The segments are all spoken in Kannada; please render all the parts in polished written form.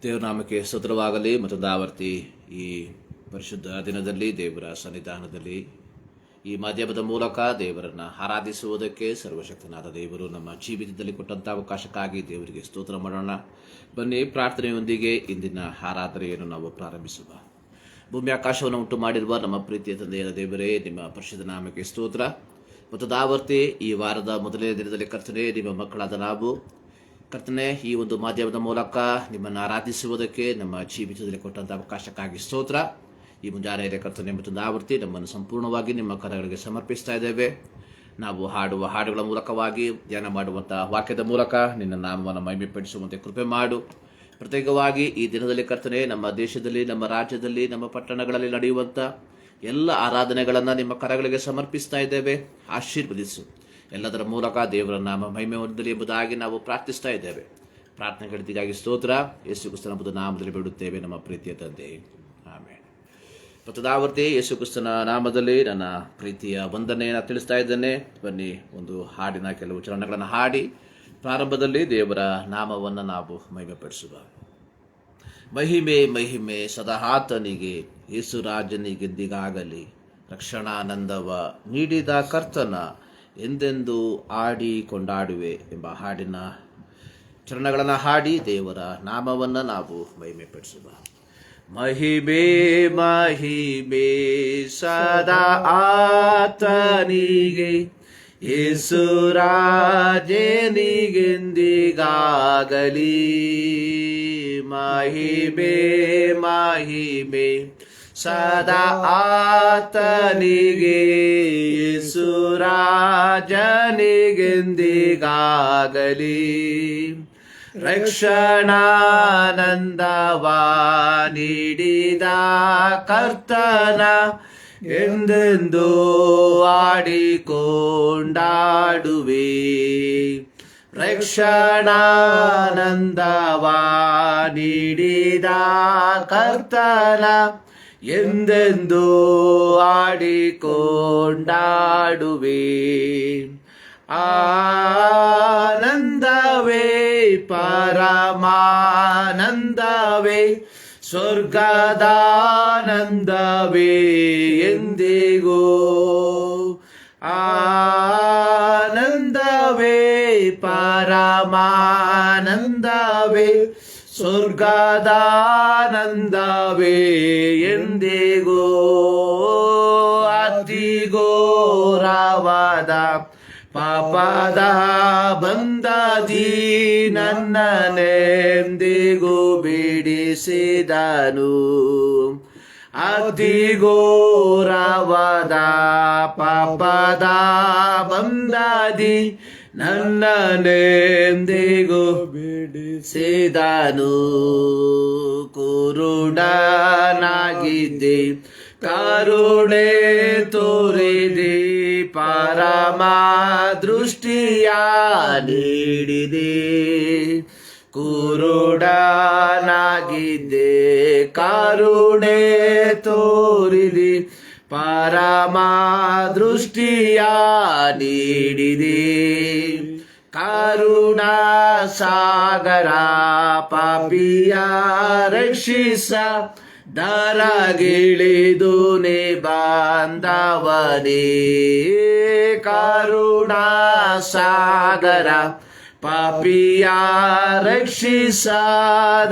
ದೇವನಾಮಕ್ಕೆ ಸ್ತೋತ್ರವಾಗಲಿ. ಮತ್ತೊಂದು ಆವರ್ತಿ ಈ ಪರಿಶುದ್ಧ ದಿನದಲ್ಲಿ ದೇವರ ಸನ್ನಿಧಾನದಲ್ಲಿ ಈ ಮಾಧ್ಯಮದ ಮೂಲಕ ದೇವರನ್ನು ಆರಾಧಿಸುವುದಕ್ಕೆ ಸರ್ವಶಕ್ತನಾದ ದೇವರು ನಮ್ಮ ಜೀವಿತದಲ್ಲಿ ಕೊಟ್ಟಂಥ ಅವಕಾಶಕ್ಕಾಗಿ ದೇವರಿಗೆ ಸ್ತೋತ್ರ ಮಾಡೋಣ. ಬನ್ನಿ, ಪ್ರಾರ್ಥನೆಯೊಂದಿಗೆ ಇಂದಿನ ಆರಾಧನೆಯನ್ನು ನಾವು ಪ್ರಾರಂಭಿಸುವ. ಭೂಮಿ ಆಕಾಶವನ್ನು ಉಂಟು ಮಾಡಿರುವ ನಮ್ಮ ಪ್ರೀತಿಯ ತಂದೆಯಾದ ದೇವರೇ, ನಿಮ್ಮ ಪರಿಶುದ್ಧ ನಾಮಕ್ಕೆ ಸ್ತೋತ್ರ. ಮತ್ತೊಂದು ಆವರ್ತಿ ಈ ವಾರದ ಮೊದಲನೇ ದಿನದಲ್ಲಿ ಕರ್ತನೆ, ನಿಮ್ಮ ಮಕ್ಕಳಾದ ನಾವು ಕರ್ತನೆ ಈ ಒಂದು ಮಾಧ್ಯಮದ ಮೂಲಕ ನಿಮ್ಮನ್ನು ಆರಾಧಿಸುವುದಕ್ಕೆ ನಮ್ಮ ಜೀವಿತದಲ್ಲಿ ಕೊಟ್ಟಂಥ ಅವಕಾಶಕ್ಕಾಗಿ ಸ್ತೋತ್ರ. ಈ ಮುಂಜಾನೆಯ ಕರ್ತನೆ ಮತ್ತೊಂದು ಆವರ್ತಿ ನಮ್ಮನ್ನು ಸಂಪೂರ್ಣವಾಗಿ ನಿಮ್ಮ ಕರಗಳಿಗೆ ಸಮರ್ಪಿಸ್ತಾ ಇದ್ದೇವೆ. ನಾವು ಹಾಡುವ ಹಾಡುಗಳ ಮೂಲಕವಾಗಿ, ಧ್ಯಾನ ಮಾಡುವಂಥ ವಾಕ್ಯದ ಮೂಲಕ ನಿನ್ನ ನಾಮವನ್ನು ಮಹಿಮೆಪಡಿಸುವಂತೆ ಕೃಪೆ ಮಾಡು. ಪ್ರತ್ಯೇಕವಾಗಿ ಈ ದಿನದಲ್ಲಿ ಕರ್ತನೆ, ನಮ್ಮ ದೇಶದಲ್ಲಿ, ನಮ್ಮ ರಾಜ್ಯದಲ್ಲಿ, ನಮ್ಮ ಪಟ್ಟಣಗಳಲ್ಲಿ ನಡೆಯುವಂಥ ಎಲ್ಲ ಆರಾಧನೆಗಳನ್ನು ನಿಮ್ಮ ಕರಗಳಿಗೆ ಸಮರ್ಪಿಸ್ತಾ ಇದ್ದೇವೆ. ಆಶೀರ್ವದಿಸು. ಎಲ್ಲದರ ಮೂಲಕ ದೇವರ ನಾಮ ಮಹಿಮೆ ಹೊಂದಲಿ ಎಂಬುದಾಗಿ ನಾವು ಪ್ರಾರ್ಥಿಸ್ತಾ ಇದ್ದೇವೆ. ಪ್ರಾರ್ಥನೆ ಕಡಿತಿಗಾಗಿ ಸ್ತೋತ್ರ. ಯೇಸು ಕ್ರಿಸ್ತನ ನಾಮದಲ್ಲಿ ಬಿಡುತ್ತೇವೆ ನಮ್ಮ ಪ್ರೀತಿಯ ತಂದೆ, ಆಮೇಲೆ. ಮತ್ತದಾವರ್ತಿ ಯೇಸು ಕ್ರಿಸ್ತನ ನಾಮದಲ್ಲಿ ನನ್ನ ಪ್ರೀತಿಯ ವಂದನೆಯನ್ನು ತಿಳಿಸ್ತಾ ಇದ್ದೇನೆ. ಬನ್ನಿ, ಒಂದು ಹಾಡಿನ ಕೆಲವು ಚರಣಗಳನ್ನು ಹಾಡಿ ಪ್ರಾರಂಭದಲ್ಲಿ ದೇವರ ನಾಮವನ್ನು ನಾವು ಮಹಿಮೆಪಡಿಸುವ. ಮಹಿಮೆ ಮಹಿಮೆ ಸದಾ ಆತನಿಗೆ, ಯೇಸು ರಾಜನಿಗೆಂದಿಗಾಗಲಿ. ರಕ್ಷಣಾನಂದವ ನೀಡಿದ ಕರ್ತನ ಎಂದೆಂದು ಆಡಿ ಕೊಂಡಾಡುವೆ ಎಂಬ ಹಾಡಿನ ಚರಣಗಳನ್ನು ಹಾಡಿ ದೇವರ ನಾಮವನ್ನು ನಾವು ಮಹಿಮೆಪಡಿಸುವ. ಮಹಿಮೆ ಮಹಿಮೆ ಸದಾ ಆತನಿಗೆ, ಯೇಸು ರಾಜನಿಗೆಂದಿಗಾಗಲಿ. ಮಹಿಮೆ ಮಹಿಮೆ ಸದಾ ಆತನಿಗೆ, ಯೇಸು ರಾಜನಿಗೆಂದಿಗಾಗಲಿ. ರಕ್ಷಣಾನಂದವ ನೀಡಿದ ಕರ್ತನ ಎಂದೆಂದು ಆಡಿಕೊಂಡಾಡುವೆ. ರಕ್ಷಣಾನಂದವ ನೀಡಿದ ಕರ್ತನ ಎಂದೆಂದು ಆಡಿಕೊಂಡಾಡುವೆ. ಆನಂದವೇ ಪರಮಾನಂದವೇ, ಸ್ವರ್ಗದಾನಂದವೇ ಎಂದಿಗೂ. ಆನಂದವೇ ಪರಮಾನಂದವೇ, ಸ್ವರ್ಗದಾನಂದವೇ ಎಂದಿಗೂ. ಅತಿಘೋರವಾದ ಪಾಪದ ಬಂಧದಿ ನನ್ನನ್ನೆಂದಿಗೂ ಬಿಡಿಸಿದನು. ಅತಿಘೋರವಾದ ಪಾಪದ ಬಂಧದಿ ನನ್ನನ್ನೆಂದಿಗೂ ಬಿಡಿಸಿದನು. ಕುರುಡನಾಗಿದ್ದೆ, ಕರುಣೆ ತೋರಿದೆ, ಪರಮ ದೃಷ್ಟಿಯ ನೀಡಿದೆ. ಕುರುಡನಾಗಿದ್ದೆ, ಕರುಣೆ ತೋರಿದೆ, ಪರಮ ದೃಷ್ಟಿಯ ನೀಡಿದೆ. ಕರುಣಾ ಸಾಗರ ಪಾಪಿಯ ರಕ್ಷಿಸ, ದರಗಿಳಿದು ನೇ ಬಾಂಧವನೇ. ಕರುಣಾ ಸಾಗರ ಪಾಪಿಯ ರಕ್ಷಿಸ,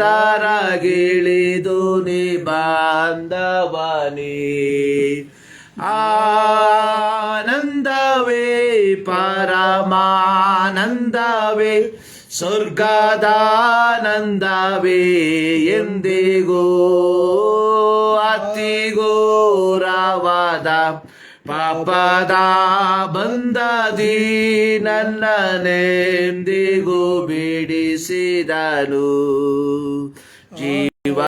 ದರಗಿಳಿದು ನೇ ಬಾಂಧವನೇ. ಆನಂದವೇ ಪರಮಾನಂದವೇ, ಸ್ವರ್ಗದಾನಂದವೇ ಎಂದಿಗೂ. ಅತಿಘೋರವಾದ ಪಾಪದ ಬಂಧದಿ ನನ್ನನ್ನೆಂದಿಗೂ ಬಿಡಿಸಿದನು. ಜೀವ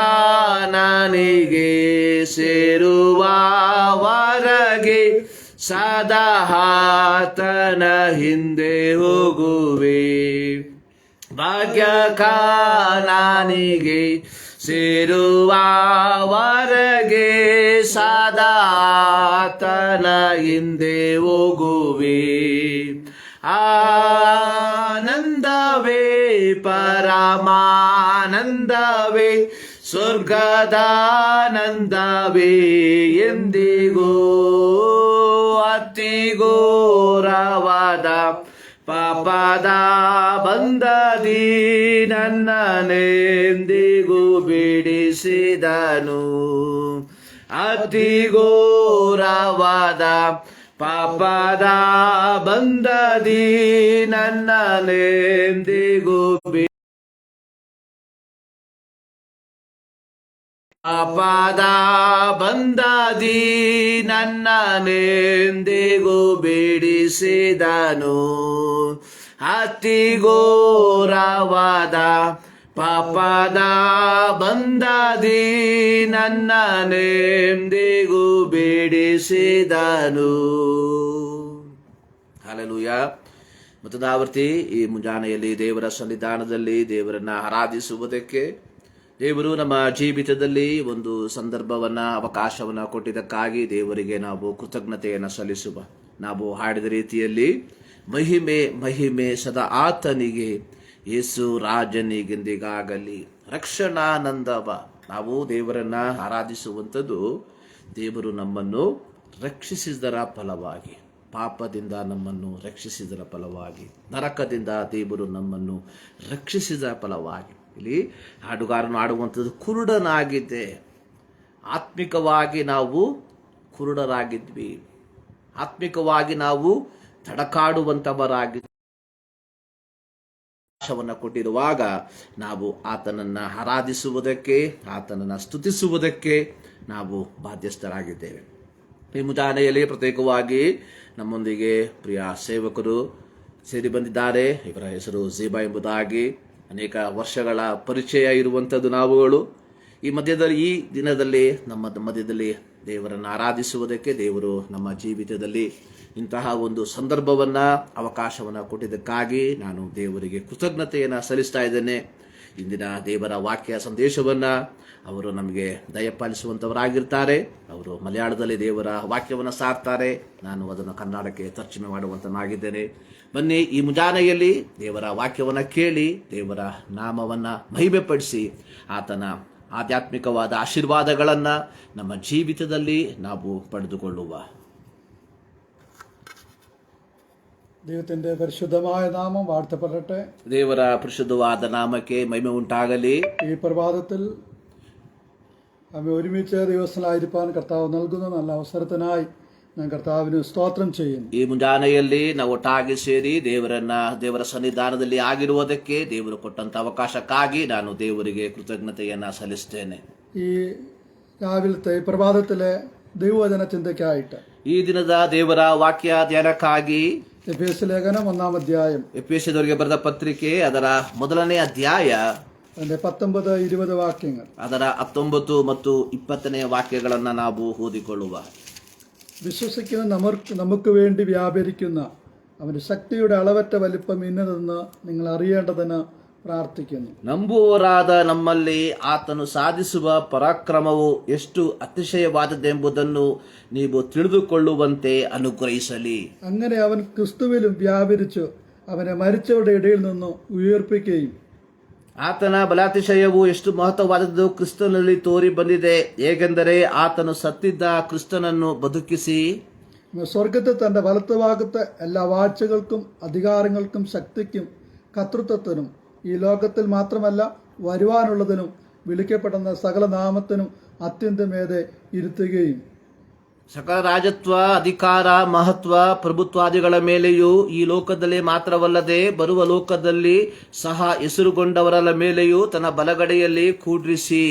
ಭಾಗ್ಯಕಾನನಿಗೆ ಸೇರುವವರೆಗೆ ಸದಾ ಆತನ ಹಿಂದೆ ಹೋಗುವೆ. ಭಾಗ್ಯಕಾನನಿಗೆ ಸೇರುವವರೆಗೆ ಸದಾ ಆತನ ಹಿಂದೆ ಹೋಗುವೆ. ಆನಂದವೇ ಪರಮಾನಂದವೇ ಸ್ವರ್ಗದಾನಂದವೇ ಎಂದಿಗೂ ಅತಿಘೋರವಾದ ಪಾಪದ ಬಂಧದಿ ನನ್ನನ್ನೆಂದಿಗೂ ಬಿಡಿಸಿದನು. ಅತಿಘೋರವಾದ ಪಾಪದ ಬಂಧದಿ ನನ್ನನ್ನೆಂದಿಗೂ ಪಾಪದ ಬಂಧದಿ ನನ್ನನ್ನೆಂದಿಗೂ ಬಿಡಿಸಿದನು. ಅತಿಘೋರವಾದ ಪಾಪದ ಬಂಧದಿ ನನ್ನನ್ನೆಂದಿಗೂ ಬಿಡಿಸಿದನು. ಹಲ್ಲೆಲೂಯ. ಮತದಾವರ್ತಿ ಈ ಮುಂಜಾನೆಯಲ್ಲಿ ದೇವರ ಸನ್ನಿಧಾನದಲ್ಲಿ ದೇವರನ್ನ ಆರಾಧಿಸುವುದಕ್ಕೆ ದೇವರು ನಮ್ಮ ಜೀವಿತದಲ್ಲಿ ಒಂದು ಸಂದರ್ಭವನ್ನ ಅವಕಾಶವನ್ನ ಕೊಟ್ಟಿದ್ದಕ್ಕಾಗಿ ದೇವರಿಗೆ ನಾವು ಕೃತಜ್ಞತೆಯನ್ನು ಸಲ್ಲಿಸುವ. ನಾವು ಹಾಡಿದ ರೀತಿಯಲ್ಲಿ ಮಹಿಮೆ ಮಹಿಮೆ ಸದಾ ಆತನಿಗೆ, ಯೇಸು ರಾಜನಿಗೆಂದಿಗಾಗಲಿ. ರಕ್ಷಣಾನಂದವ. ನಾವು ದೇವರನ್ನ ಆರಾಧಿಸುವಂಥದ್ದು ದೇವರು ನಮ್ಮನ್ನು ರಕ್ಷಿಸಿದರ ಫಲವಾಗಿ, ಪಾಪದಿಂದ ನಮ್ಮನ್ನು ರಕ್ಷಿಸಿದರ ಫಲವಾಗಿ, ನರಕದಿಂದ ದೇವರು ನಮ್ಮನ್ನು ರಕ್ಷಿಸಿದ ಫಲವಾಗಿ. ಇಲ್ಲಿ ಹಾಡುಗಾರನು ಆಡುವಂಥದ್ದು ಕುರುಡನಾಗಿದ್ದೆ. ಆತ್ಮಿಕವಾಗಿ ನಾವು ಕುರುಡರಾಗಿದ್ವಿ. ಆತ್ಮಿಕವಾಗಿ ನಾವು ತಡಕಾಡುವಂಥವರಾಗಿದ್ವಿ. ಕೊಟ್ಟಿರುವಾಗ ನಾವು ಆತನನ್ನ ಆರಾಧಿಸುವುದಕ್ಕೆ, ಆತನನ್ನ ಸ್ತುತಿಸುವುದಕ್ಕೆ ನಾವು ಬಾಧ್ಯಸ್ಥರಾಗಿದ್ದೇವೆ. ಈ ಮುಂಜಾನೆಯಲ್ಲಿ ಪ್ರತ್ಯೇಕವಾಗಿ ನಮ್ಮೊಂದಿಗೆ ಪ್ರಿಯ ಸೇವಕರು ಸೇರಿ ಬಂದಿದ್ದಾರೆ. ಇವರ ಹೆಸರು ಝೀಬಾ ಎಂಬುದಾಗಿ. ಅನೇಕ ವರ್ಷಗಳ ಪರಿಚಯ ಇರುವಂಥದ್ದು ನಾವುಗಳು. ಈ ದಿನದಲ್ಲಿ ನಮ್ಮ ಮಧ್ಯದಲ್ಲಿ ದೇವರನ್ನು ಆರಾಧಿಸುವುದಕ್ಕೆ ದೇವರು ನಮ್ಮ ಜೀವಿತದಲ್ಲಿ ಇಂತಹ ಒಂದು ಸಂದರ್ಭವನ್ನ, ಅವಕಾಶವನ್ನ ಕೊಟ್ಟಿದ್ದಕ್ಕಾಗಿ ನಾನು ದೇವರಿಗೆ ಕೃತಜ್ಞತೆಯನ್ನು ಸಲ್ಲಿಸ್ತಾ ಇದ್ದೇನೆ. ಇಂದಿನ ದೇವರ ವಾಕ್ಯ ಸಂದೇಶವನ್ನ ಅವರು ನಮಗೆ ದಯಪಾಲಿಸುವಂಥವರಾಗಿರ್ತಾರೆ. ಅವರು ಮಲಯಾಳದಲ್ಲಿ ದೇವರ ವಾಕ್ಯವನ್ನು ಸಾರ್ತಾರೆ. ನಾನು ಅದನ್ನು ಕನ್ನಡಕ್ಕೆ ತರ್ಜಮೆ ಮಾಡುವಂತನಾಗಿದ್ದೇನೆ. ಬನ್ನಿ, ಈ ಮುಂಜಾನೆಯಲ್ಲಿ ದೇವರ ವಾಕ್ಯವನ್ನು ಕೇಳಿ ದೇವರ ನಾಮವನ್ನು ಮಹಿಮೆಪಡಿಸಿ ಆತನ ಆಧ್ಯಾತ್ಮಿಕವಾದ ಆಶೀರ್ವಾದಗಳನ್ನು ನಮ್ಮ ಜೀವಿತದಲ್ಲಿ ನಾವು ಪಡೆದುಕೊಳ್ಳುವ. ദൈവത്തിന്റെ പരിശുദ്ധമായ നാമം വാഴ്ത്തപ്പെടട്ടെ. ದೇವರ ಪರಿಶುದ್ಧವಾದ ನಾಮಕ್ಕೆ ಮಹಿಮೆ ಉಂಟಾಗಲಿ. ഈ പ്രഭാതത്തിൽ നമ്മെ ഒരുമിച്ച് ദൈവസ്ഥനായിരിക്കാൻ കർത്താവ് നൽകുന്ന നല്ല അവസരത്തിനായി ഞാൻ കർത്താവിന് സ്തോത്രം ചെയ്യുന്നു. ಈ ಮುಂಜಾನೆಯಲ್ಲಿ ನಾವು ಒಟ್ಟಾಗಿ ಸೇರಿ ದೇವರ ಸನ್ನಿಧಾನದಲ್ಲಿ ಆಗಿರುವುದಕ್ಕೆ ದೇವರು ಕೊಟ್ಟಂತ ಅವಕಾಶಕ್ಕಾಗಿ ನಾನು ದೇವರಿಗೆ ಕೃತಜ್ಞತೆಯನ್ನ ಸಲ್ಲಿಸ್ತೇನೆ. ഈ രാവിലത്തെ പ്രഭാതത്തിലെ ദൈവവചന ചിന്തയ്ക്കായിട്ട് ಈ ದಿನದ ದೇವರ ವಾಕ್ಯ ಧ್ಯಾನಕ್ಕಾಗಿ ಎಫೆಸ ಲೇಖನ 1-ാം ಅಧ್ಯಾയം, ಎಫೆಸದವರಿಗೆ ಬರೆದ ಪತ್ರಿಕೆ ಅದರ 1ನೇ ಅಧ್ಯಾಯ, അതിന്റെ 19-20 വാക്യങ്ങൾ, ಅದರ 19 ಮತ್ತು 20ನೇ ವಾಕ್ಯಗಳನ್ನು ನಾವು ಓದಿಕೊಳ್ಳುವ. വിശ്വസിക്കുന്ന നമുക്ക് വേണ്ടി വ്യാപരിക്കുന്ന അവന്റെ ശക്തിയുടെ അളവറ്റ വലിപ്പം ഇന്നതെന്ന് നിങ്ങൾ അറിയേണ്ടതിന് ಪ್ರಾರ್ಥಿക്കുന്നു. ನಂಬುವವರಾದ ನಮ್ಮಲ್ಲಿ ಆತನು ಸಾಧಿಸುವ ಪರಾಕ್ರಮವು ಎಷ್ಟು ಅತಿಶಯವಾದದ್ದೆಂಬುದನ್ನು ನೀವು ತಿಳಿದುಕೊಳ್ಳುವಂತೆ ಅನುಗ್ರಹಿಸಲಿ. അങ്ങനെ അവൻ ക്രിസ്തുവിലും വ്യാപരിച്ചു അവനെ മരിച്ചവരുടെ ഇടയിൽ നിന്ന് ഉയർപ്പിക്കുകയും. ಆತನ ಬಲಾತಿಶಯವು ಎಷ್ಟು ಮಹತ್ವವಾದದ್ದು ಕ್ರಿಸ್ತನಲ್ಲಿ ತೋರಿ ಬಂದಿದೆ. ಹೇಗೆಂದರೆ ಆತನು ಸತ್ತಿದ್ದ ಕ್ರಿಸ್ತನನ್ನು ಬದುಕಿಸಿ സ്വർഗത്തിൽ തന്റെ വലത്തുഭാഗത്ത് എല്ലാ വാഴ്ചകൾക്കും അധികാരങ്ങൾക്കും ശക്തിക്കും കർത്തൃത്വത്തിനും ഈ ലോകത്തിൽ മാത്രമല്ല വരുവാനുള്ളതിനും വിളിക്കപ്പെടുന്ന സകല നാമത്തിനും അത്യന്തമേതെ ഇരുത്തുകയും. ಸಕಲ ರಾಜತ್ವ, ಅಧಿಕಾರ, ಮಹತ್ವ, ಪ್ರಭುತ್ವಾದಿಗಳ ಮೇಲೆಯೂ ಈ ಲೋಕದಲ್ಲಿ ಮಾತ್ರವಲ್ಲದೆ ಬರುವ ಲೋಕದಲ್ಲಿ ಸಹ ಹೆಸರುಗೊಂಡವರ ಮೇಲೆಯೂ ತನ್ನ ಬಲಗಡೆಯಲ್ಲಿ ಕೂಡ್ರಿಸಿ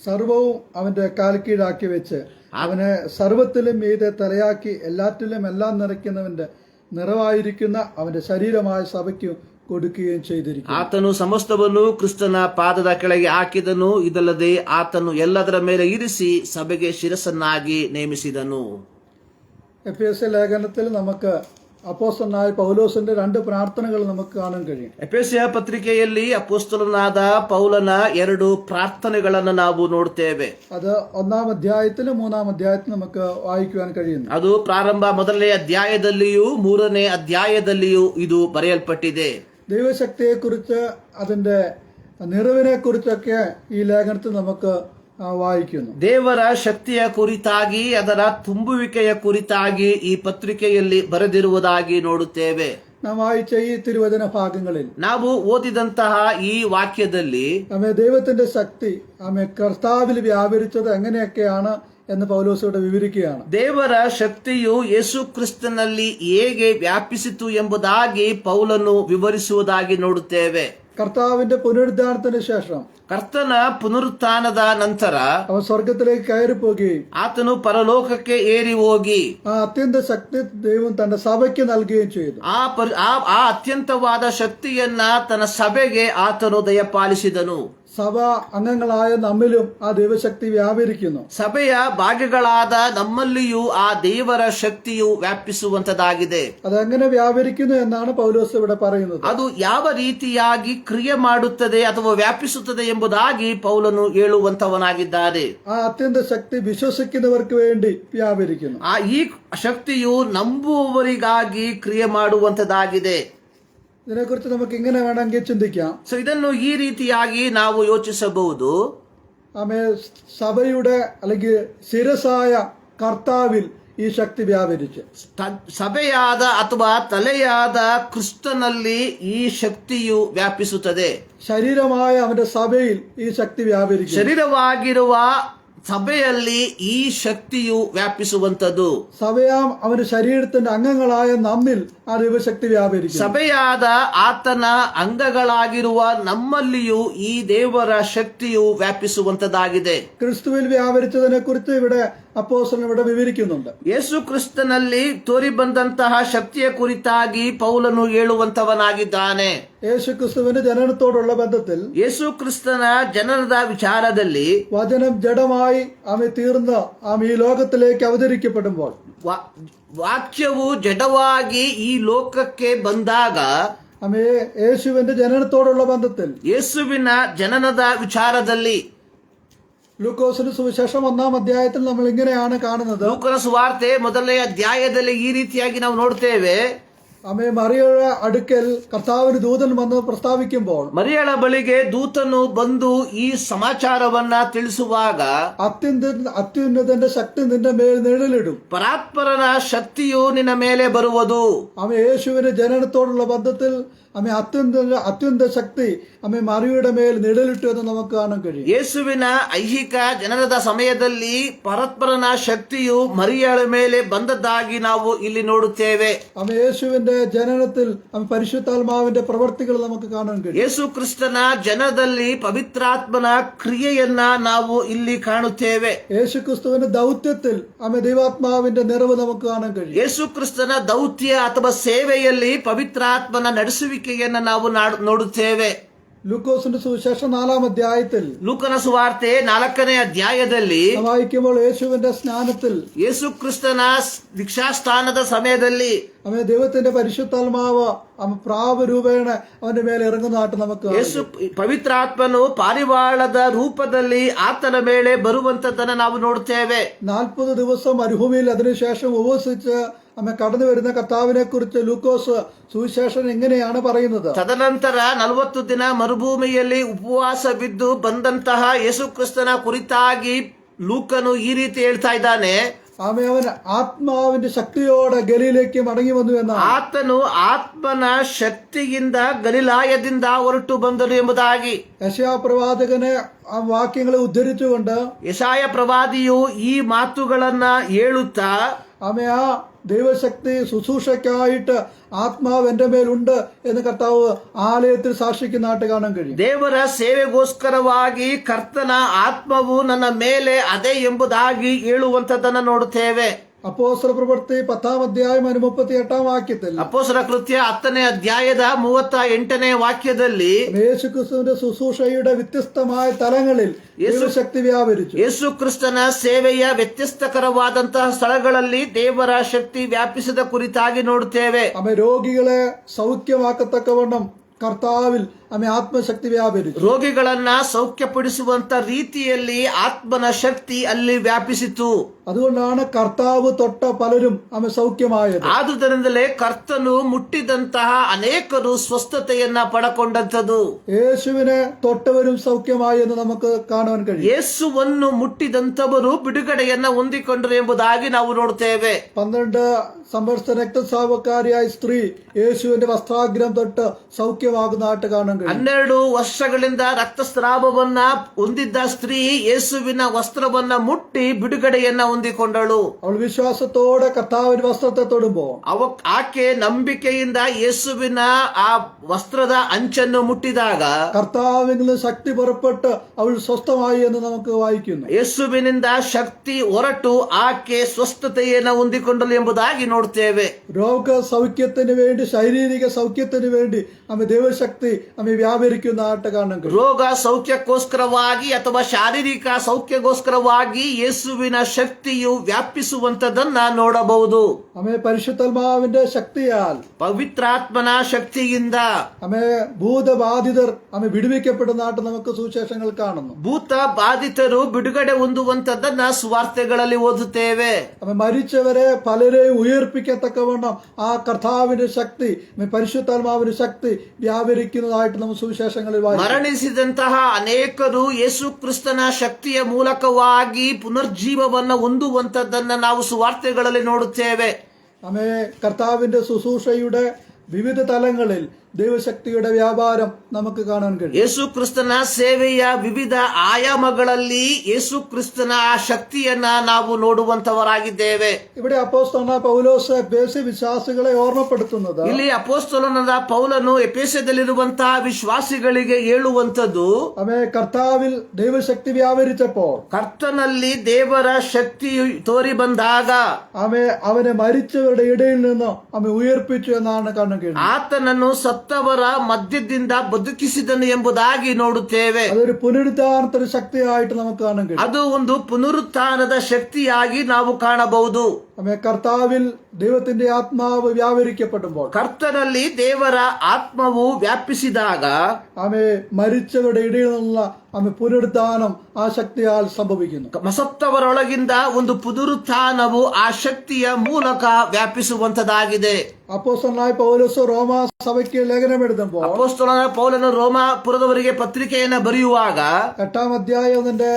സർവവും അവന്റെ കാൽക്കീഴാക്കി വെച്ച് അവനെ സർവത്തിലും മീതെ തലയാക്കി എല്ലാറ്റിലും എല്ലാം നിറയ്ക്കുന്നവന്റെ നിറവായിരിക്കുന്ന അവന്റെ ശരീരമായ സഭയ്ക്ക് കൊടുക്കുകയും ചെയ്തിരിക്കുന്നു. ಆತನು ಸಮಸ್ತವನ್ನು ಕ್ರಿಸ್ತನ ಪಾದದ ಕೆಳಗೆ ಹಾಕಿದನು. ಇದಲ್ಲದೆ ಆತನು ಎಲ್ಲದರ ಮೇಲೆ ಇರಿಸಿ ಸಭೆಗೆ ಶಿರಸ್ಸನ್ನಾಗಿ ನೇಮಿಸಿದನು. എഫേസ്യ ലേഖനത്തിൽ നമുക്ക് അപ്പോസ്തലനായ പൗലോസിന്റെ രണ്ട് പ്രാർത്ഥനകൾ നമുക്ക് കാണാൻ കഴിയും. ಎಫೆಸಿಯ ಪತ್ರಿಕೆಯಲ್ಲಿ ಅಪೊಸ್ತಲನಾದ ಪೌಲನ 2 ಪ್ರಾರ್ಥನೆಗಳನ್ನು ನಾವು ನೋಡ್ತೇವೆ. അത് 1-ാം അധ്യായത്തിലും 3-ാം അധ്യായത്തിലും നമുക്ക് വായിക്കുവാൻ കഴിയുന്നു. ಅದು ಪ್ರಾರಂಭ 1ನೇ ಅಧ್ಯಾಯದಲ್ಲಿಯೂ 3ನೇ ಅಧ್ಯಾಯದಲ್ಲಿಯೂ ಇದು ಬರೆಯಲ್ಪಟ್ಟಿದೆ. ദൈവശക്തിയെക്കുറിച്ച് അതിന്റെ നിറവിനെ കുറിച്ചൊക്കെ ഈ ലേഖനത്തിൽ നമുക്ക് വായിക്കുന്നു. ದೇವರ ಶಕ್ತಿಯ ಕುರಿತಾಗಿ ಅದರ ತುಂಬುವಿಕೆಯ ಕುರಿತಾಗಿ ಈ ಪತ್ರಿಕೆಯಲ್ಲಿ ಬರೆದಿರುವುದಾಗಿ ನೋಡುತ್ತೇವೆ. നാം വായിച്ച ഈ തിരുവചന ഭാഗങ്ങളിൽ ನಾವು ಓದಿದಂತಹ ಈ ವಾಕ್ಯದಲ್ಲಿ ആമേ ദൈവത്തിന്റെ ശക്തി ആമേ കർത്താവിൽ വ്യാപരിച്ചത് എങ്ങനെയൊക്കെയാണ് എന്ന് പൗലോസ് ഇവിടെ വിവരിക്കുകയാണ്. ದೇವರ ಶಕ್ತಿಯು ಯೇಸು ಕ್ರಿಸ್ತನಲ್ಲಿ ಹೇಗೆ ವ್ಯಾಪಿಸಿತು ಎಂಬುದಾಗಿ ಪೌಲನು ವಿವರಿಸುವುದಾಗಿ ನೋಡುತ್ತೇವೆ. കർത്താവിന്റെ പുനരുദ്ധാനത്തിന് ശേഷം ಕರ್ತನ ಪುನರುತ್ಥಾನದ ನಂತರ അവൻ സ്വർഗത്തിലേക്ക് കയറിപ്പോകുകയും ಆತನು ಪರಲೋಕಕ್ಕೆ ಏರಿ ಹೋಗಿ ആ അത്യന്ത ശക്തി ദൈവം തന്റെ സഭയ്ക്ക് നൽകുകയും ചെയ്തു. ಆ ಅತ್ಯಂತವಾದ ಶಕ್ತಿಯನ್ನ ತನ್ನ ಸಭೆಗೆ ಆತನು ದಯಪಾಲಿಸಿದನು. സഭ അംഗങ്ങളായ നമ്മിലും ആ ദൈവശക്തി വ്യാപരിക്കുന്നു. ಸಭೆಯ ಭಾಗಗಳಾದ ನಮ್ಮಲ್ಲಿಯೂ ಆ ದೇವರ ಶಕ್ತಿಯು ವ್ಯಾಪಿಸುವಂತದಾಗಿದೆ. അതെങ്ങനെ വ്യാപരിക്കുന്നു എന്നാണ് പൗലോസ് ഇവിടെ പറയുന്നത്. ಅದು ಯಾವ ರೀತಿಯಾಗಿ ಕ್ರಿಯೆ ಮಾಡುತ್ತದೆ ಅಥವಾ ವ್ಯಾಪಿಸುತ್ತದೆ ಎಂಬುದಾಗಿ ಪೌಲನು ಹೇಳುವಂತವನಾಗಿದ್ದಾರೆ. ആ അത്യന്ത ശക്തി വിശ്വസിക്കുന്നവർക്ക് വേണ്ടി വ്യാപരിക്കുന്നു. ಈ ಶಕ್ತಿಯು ನಂಬುವವರಿಗಾಗಿ ಕ್ರಿಯೆ ಮಾಡುವಂತದಾಗಿದೆ. ഇതിനെക്കുറിച്ച് നമുക്ക് ഇങ്ങനെ വേണമെങ്കിൽ ചിന്തിക്കാം. ಸೊ ಇದನ್ನು ಈ ರೀತಿಯಾಗಿ ನಾವು ಯೋಚಿಸಬಹುದು. ആമേ സഭയുടെ അല്ലെങ്കിൽ ശിരസായ കർത്താവിൽ ഈ ശക്തി വ്യാപരിച്ച് ಸಭೆಯಾದ ಅಥವಾ ತಲೆಯಾದ ಕ್ರಿಸ್ತನಲ್ಲಿ ಈ ಶಕ್ತಿಯು ವ್ಯಾಪಿಸುತ್ತದೆ. ശരീരമായ അവന്റെ സഭയിൽ ഈ ശക്തി വ്യാപരിക്കും. ಶರೀರವಾಗಿರುವ ಸಭೆಯಲ್ಲಿ ಈ ಶಕ್ತಿಯು ವ್ಯಾಪಿಸುವಂತದ್ದು. സഭയാം അവന്റെ ശരീരത്തിന്റെ അംഗങ്ങളായ നമ്മിൽ ആ ദൈവശക്തി വ്യാപരിക്കും. ಸಭೆಯಾದ ಆತನ ಅಂಗಗಳಾಗಿರುವ ನಮ್ಮಲ್ಲಿಯೂ ಈ ದೇವರ ಶಕ್ತಿಯು ವ್ಯಾಪಿಸುವಂತದಾಗಿದೆ. ക്രിസ്തുവിൽ വ്യാപരിച്ചതിനെ കുറിച്ച് ഇവിടെ അപ്പോസ്തലൻ ഇവിടെ വിവരിക്കുന്നുണ്ട്. ಯೇಸು ಕ್ರಿಸ್ತನಲ್ಲಿ ತೋರಿ ಬಂದಂತಹ ಶಕ್ತಿಯ ಕುರಿತಾಗಿ ಪೌಲನು ಹೇಳುವಂತವನಾಗಿದ್ದಾನೆ. യേശു ക്രിസ്തുവിന്റെ ജനനത്തോടുള്ള ബന്ധത്തിൽ ಯೇಸು ಕ್ರಿಸ್ತನ ಜನನದ ವಿಚಾರದಲ್ಲಿ വചനം ജഡമായി ആമേ തീർന്ന് ആമേ ഈ ലോകത്തിലേക്ക് അവതരിക്കപ്പെടുമ്പോൾ ವಾಕ್ಯವು ಜಡವಾಗಿ ಈ ಲೋಕಕ್ಕೆ ಬಂದಾಗ ആമേ യേശുവിന്റെ ജനനത്തോടുള്ള ബന്ധത്തിൽ ಯೇಸುವಿನ ಜನನದ ವಿಚಾರದಲ್ಲಿ ലൂക്കോസിന്റെ സുവിശേഷം 1-ാം അധ്യായത്തിൽ നമ്മൾ ഇങ്ങനെയാണ് കാണുന്നത്. ಲೂಕನ ಸುವಾರ್ತೆ 1ನೇ ಅಧ್ಯಾಯದಲ್ಲಿ ಈ ರೀತಿಯಾಗಿ ನಾವು ನೋಡ್ತೇವೆ. ആമേ മറിയയുടെ അടുക്കൽ കർത്താവിന് ദൂതൻ വന്ന് പ്രസ്താവിക്കുമ്പോൾ ಮರಿಯಳ ಬಳಿಗೆ ದೂತನು ಬಂದು ಈ ಸಮಾಚಾರವನ್ನ ತಿಳಿಸುವಾಗ അത്യുന്നതന്റെ ശക്തി നിന്റെ മേൽ നിഴലിടും. ಪರಾತ್ಪರನ ಶಕ್ತಿಯು ನಿನ್ನ ಮೇಲೆ ಬರುವುದು. ആമേ യേശുവിന്റെ ജനനത്തോടുള്ള ബന്ധത്തിൽ ആമേ അത്യുന്നത ശക്തി ആമേ മറിയയുടെ മേൽ നിഴലിട്ടു എന്ന് നമുക്ക് കാണാൻ കഴിയും. ಯೇಸುವಿನ ಐಹಿಕ ಜನನದ ಸಮಯದಲ್ಲಿ ಪರಾತ್ಪರನ ಶಕ್ತಿಯು ಮರಿಯಳ ಮೇಲೆ ಬಂದದ್ದಾಗಿ ನಾವು ಇಲ್ಲಿ ನೋಡುತ್ತೇವೆ. ആമേ യേശുവിന്റെ ജനനത്തിൽ പരിശുദ്ധാത്മാവിന്റെ പ്രവർത്തികൾ നമുക്ക് കാണാൻ കഴിയും. ಯೇಸು ಕ್ರಿಸ್ತನ ಜನನದಲ್ಲಿ ಪವಿತ್ರಾತ್ಮನ ಕ್ರಿಯೆಯನ್ನ ನಾವು ಇಲ್ಲಿ ಕಾಣುತ್ತೇವೆ. യേശു ക്രിസ്തുവിന്റെ ദൗത്യത്തിൽ ആമേ ദൈവാത്മാവിന്റെ നിറവ് നമുക്ക് കാണാൻ കഴിയും. ಯೇಸು ಕ್ರಿಸ್ತನ ದೌತ್ಯ ಅಥವಾ ಸೇವೆಯಲ್ಲಿ ಪವಿತ್ರಾತ್ಮನ ನಡೆಸುವಿಕೆಯನ್ನ ನಾವು ನೋಡುತ್ತೇವೆ. ലൂക്കോസിന്റെ സുവിശേഷം 4-ാം അധ്യായത്തിൽ ಲೂಕನ ಸುವಾರ್ತೆ 4ನೇ ಅಧ್ಯಾಯದಲ್ಲಿ വായിക്കുമ്പോൾ യേശുവിന്റെ സ്നാനത്തിൽ ಯೇಸು ಕ್ರಿಸ್ತನ ದೀಕ್ಷಾಸ್ಥಾನದ ಸಮಯದಲ್ಲಿ അവൻ ദൈവത്തിന്റെ പരിശുദ്ധാത്മാവ് പ്രാവ് രൂപേണ അവന്റെ മേലെ ഇറങ്ങുന്നതായിട്ട് നമുക്ക് ಯೇಸು ಪವಿತ್ರಾತ್ಮನು ಪಾರಿವಾಳದ ರೂಪದಲ್ಲಿ ಆತನ ಮೇಲೆ ಬರುವಂತದನ್ನ ನಾವು ನೋಡುತ್ತೇವೆ. 40 ദിവസം മരുഭൂമിയിൽ അതിനുശേഷം ഉപവസിച്ച് നമ്മെ കടന്നു വരുന്ന കർത്താവിനെ കുറിച്ച് ലൂക്കോസ് സുവിശേഷൻ എങ്ങനെയാണ് പറയുന്നത്? ತದನಂತರ 40 ದಿನ ಮರುಭೂಮಿಯಲ್ಲಿ ಉಪವಾಸ ಬಿದ್ದು ಬಂದಂತಹ ಯೇಸು ಕ್ರಿಸ್ತನ ಕುರಿತಾಗಿ ಲೂಕನು ಈ ರೀತಿ ಹೇಳ್ತಾ ಇದ್ದಾನೆ. അവൻ ആത്മാവിന്റെ ശക്തിയോടെ ഗലീലേക്ക് മടങ്ങി വന്നു എന്നാണ്. ಆತನು ಆತ್ಮನ ಶಕ್ತಿಯಿಂದ ಗಲಿಲಾಯದಿಂದ ಹೊರಟು ಬಂದನು ಎಂಬುದಾಗಿ യെശയ്യാ പ്രവാചകനെ ആ വാക്യങ്ങളെ ഉദ്ധരിച്ചുകൊണ്ട് ಯೆಶಾಯ ಪ್ರವಾದಿಯು ಈ ಮಾತುಗಳನ್ನ ಹೇಳುತ್ತಾ ആമേ ആ ദൈവശക്തി ശുശ്രൂഷയ്ക്കായിട്ട് ആത്മാവ് എന്റെ മേലുണ്ട് എന്ന് കർത്താവ് ആലയത്തിൽ സാക്ഷിക്കുന്നതായിട്ട് കാണാൻ കഴിയും. ದೇವರ ಸೇವೆಗೋಸ್ಕರವಾಗಿ ಕರ್ತನ ಆತ್ಮವು ನನ್ನ ಮೇಲೆ ಅದೇ ಎಂಬುದಾಗಿ ಹೇಳುವಂತದನ್ನ ನೋಡುತ್ತೇವೆ. അപ്പോസ്തല പ്രവൃത്തി 10-ാം അധ്യായം 38-ാം വാക്യത്തിൽ ಅಪೊಸ್ತಲರ ಕೃತ್ಯ 10ನೇ ಅಧ್ಯಾಯದ 38ನೇ ವಾಕ್ಯದಲ್ಲಿ യേശുക്രിസ്തുവിന്റെ ശുശ്രൂഷയുടെ വ്യത്യസ്തമായ തലങ്ങളിൽ ദൈവശക്തി വ്യാപരിച്ചു. ಯೇಸು ಕ್ರಿಸ್ತನ ಸೇವೆಯ ವ್ಯತ್ಯಸ್ತಕರವಾದಂತಹ ಸ್ಥಳಗಳಲ್ಲಿ ದೇವರ ಶಕ್ತಿ ವ್ಯಾಪಿಸಿದ ಕುರಿತಾಗಿ ನೋಡುತ್ತೇವೆ. ആമേ രോഗികളെ സൗഖ്യമാക്കത്തക്കവണ്ണം കർത്താവിൽ ಆಮೇ ಆತ್ಮಶಕ್ತಿ ವ್ಯಾಪರಿച്ചു. ರೋಗಿಗಳನ್ನ ಸೌಖ್ಯಪಡಿಸುವಂತ ರೀತಿಯಲ್ಲಿ ಆತ್ಮನ ಶಕ್ತಿ ಅಲ್ಲಿ ವ್ಯಾಪಿಸಿತು. അതുകൊണ്ടാണ് കർത്താവ് തൊട്ട പലരും ആമേ സൗഖ്യമായത്. ಆದುದರಿಂದಲೇ ಕರ್ತನು ಮುಟ್ಟಿದಂತಹ ಅನೇಕರು ಸ್ವಸ್ಥತೆಯನ್ನ ಪಡಕೊಂಡಂಥದ್ದು. യേശുവിനെ തൊട്ടവരും സൗഖ്യമായി എന്ന് നമുക്ക് കാണുവാൻ കഴിയും. ಯೇಸುವನ್ನು ಮುಟ್ಟಿದಂತವರು ಬಿಡುಗಡೆಯನ್ನ ಹೊಂದಿಕೊಂಡರು ಎಂಬುದಾಗಿ ನಾವು ನೋಡುತ್ತೇವೆ. 12 സംവത്സര രക്തസ്രാവക്കാരിയായ സ്ത്രീ യേശുവിന്റെ വസ്ത്രാഗ്രം തൊട്ട് സൗഖ്യമാകുന്നതായിട്ട് കാണാൻ കഴിയും. 12 ವರ್ಷಗಳಿಂದ ರಕ್ತಸ್ರಾವವನ್ನ ಹೊಂದಿದ್ದ ಸ್ತ್ರೀ ಯೇಸುವಿನ ವಸ್ತ್ರವನ್ನ ಮುಟ್ಟಿ ಬಿಡುಗಡೆಯನ್ನ ಹೊಂದಿಕೊಂಡಳು. അവൾ വിശ്വാസത്തോടെ കർത്താവിന്റെ വസ്ത്രത്തെ തൊടുമ്പോ ಆಕೆ ನಂಬಿಕೆಯಿಂದ ಯೇಸುವಿನ ಆ ವಸ್ತ್ರದ ಅಂಚನ್ನು ಮುಟ್ಟಿದಾಗ കർത്താവിൽ നിന്ന് ശക്തി പുറപ്പെട്ട് അവൾ സ്വസ്ഥമായി എന്ന് നമുക്ക് വായിക്കുന്നു. ಯೇಸುವಿನಿಂದ ಶಕ್ತಿ ಹೊರಟು ಆಕೆ ಸ್ವಸ್ಥತೆಯನ್ನು ಹೊಂದಿಕೊಂಡಳು ಎಂಬುದಾಗಿ ನೋಡ್ತೇವೆ. രോഗ സൗഖ്യത്തിന് വേണ്ടി ശാരീരിക സൗഖ്യത്തിന് വേണ്ടി ആമേ ദൈവശക്തി ആമേ വ്യാപരിക്കുന്നതായിട്ട് കാണാൻ കഴിയും. ರೋಗ ಸೌಖ್ಯಕ್ಕೋಸ್ಕರವಾಗಿ ಅಥವಾ ಶಾರೀರಿಕ ಸೌಖ್ಯಕ್ಕೋಸ್ಕರವಾಗಿ ಯೇಸುವಿನ ಶಕ್ತಿಯು ವ್ಯಾಪಿಸುವಂತದನ್ನ ನೋಡಬಹುದು. ആമേ പരിശുദ്ധാത്മാവിന്റെ ശക്തിയാൽ ಪವಿತ್ರಾತ್ಮನ ಶಕ್ತಿಯಿಂದ ആമേ ഭൂതബാധിതർ ആമേ വിടുവിക്കപ്പെടുന്നതായിട്ട് നമുക്ക് സുവിശേഷങ്ങൾ കാണുന്നു. ಭೂತ ಬಾಧಿತರು ಬಿಡುಗಡೆ ಹೊಂದುವಂತದನ್ನ ಸುವಾರ್ತೆಗಳಲ್ಲಿ ಓದುತ್ತೇವೆ. ആമേ മരിച്ചവരെ പലരെയും ഉയർപ്പിക്കത്തക്കവണ്ണം ആ കർത്താവിന്റെ ശക്തി പരിശുദ്ധാത്മാവിന്റെ ശക്തി വ്യാപരിക്കുന്നതായിട്ട് നമുക്ക് സുവിശേഷങ്ങളിൽ വായിക്കും. ಮರಣಿಸಿದಂತಹ ಅನೇಕರು ಯೇಸು ಕ್ರಿಸ್ತನ ಶಕ್ತಿಯ ಮೂಲಕವಾಗಿ ಪುನರ್ಜೀವವನ್ನು ಹೊಂದುವಂತದ್ದನ್ನ ನಾವು ಸುವಾರ್ತೆಗಳಲ್ಲಿ ನೋಡುತ್ತೇವೆ. ആമേ കർത്താവിന്റെ ശുശ്രൂഷയുടെ വിവിധ തലങ്ങളിൽ ദൈവശക്തിയുടെ വ്യാപാരം നമുക്ക് കാണാൻ കഴിയും. ಯೇಸು ಕ್ರಿಸ್ತನ ಸೇವೆಯ ವಿವಿಧ ಆಯಾಮಗಳಲ್ಲಿ ಯೇಸು ಕ್ರಿಸ್ತನ ಆ ಶಕ್ತಿಯನ್ನ ನಾವು ನೋಡುವಂತವರಾಗಿದ್ದೇವೆ. ഇവിടെ അപ്പോസ്തലനായ പൗലോസ് എഫേസ്യ വിശ്വാസികളെ ഓർമ്മപ്പെടുത്തുന്നത് ಇಲ್ಲಿ ಅಪೊಸ್ತಲನಾದ ಪೌಲನು ಎಫೆಸದಲ್ಲಿರುವಂತಹ ವಿಶ್ವಾಸಿಗಳಿಗೆ ಹೇಳುವಂತದ್ದು, ആമേ കർത്താവിൽ ദൈവശക്തി വ്യാപരിച്ചപ്പോൾ ಕರ್ತನಲ್ಲಿ ದೇವರ ಶಕ್ತಿ ತೋರಿ ಬಂದಾಗ ആമേ അവനെ മരിച്ചവരുടെ ഇടയിൽ നിന്ന് ആമേ ഉയർപ്പിച്ചു എന്നാണ് കാണാൻ കഴിയുന്നത്. ಆತನನ್ನು ಸತ್ತವರ ಮಧ್ಯದಿಂದ ಬದುಕಿಸಿದನು ಎಂಬುದಾಗಿ ನೋಡುತ್ತೇವೆ. അതൊരു പുനരുദ്ധാരണത്തിന്റെ ശക്തിയായിട്ട് നമുക്ക് കാണാൻ കഴിയും. ಅದು ಒಂದು ಪುನರುತ್ಥಾನದ ಶಕ್ತಿಯಾಗಿ ನಾವು ಕಾಣಬಹುದು. ആമേ കർത്താവിൽ ദൈവത്തിന്റെ ആത്മാവ് വ്യാപരിക്കപ്പെടുമ്പോൾ ಕರ್ತನಲ್ಲಿ ದೇವರ ಆತ್ಮವು ವ್ಯಾಪಿಸಿದಾಗ ആമേ മരിച്ചവരുടെ ഇടയിൽ നിന്നുള്ള ആമേ പുനരുദ്ധാനം ആ ശക്തിയാൽ സംഭവിക്കുന്നു. ಸತ್ತವರೊಳಗಿಂದ ಒಂದು ಪುನರುತ್ಥಾನವು ಆ ಶಕ್ತಿಯ ಮೂಲಕ ವ್ಯಾಪಿಸುವಂತದಾಗಿದೆ. അപ്പോസ്തലനായ പൗലോസ് റോമ സഭയ്ക്ക് ലേഖനം എഴുതുമ്പോൾ ಅಪೊಸ್ತಲನಾದ ಪೌಲನು ರೋಮಾಪುರದವರಿಗೆ ಪತ್ರಿಕೆಯನ್ನ ಬರೆಯುವಾಗ 8-ാം അധ്യായം അതിന്റെ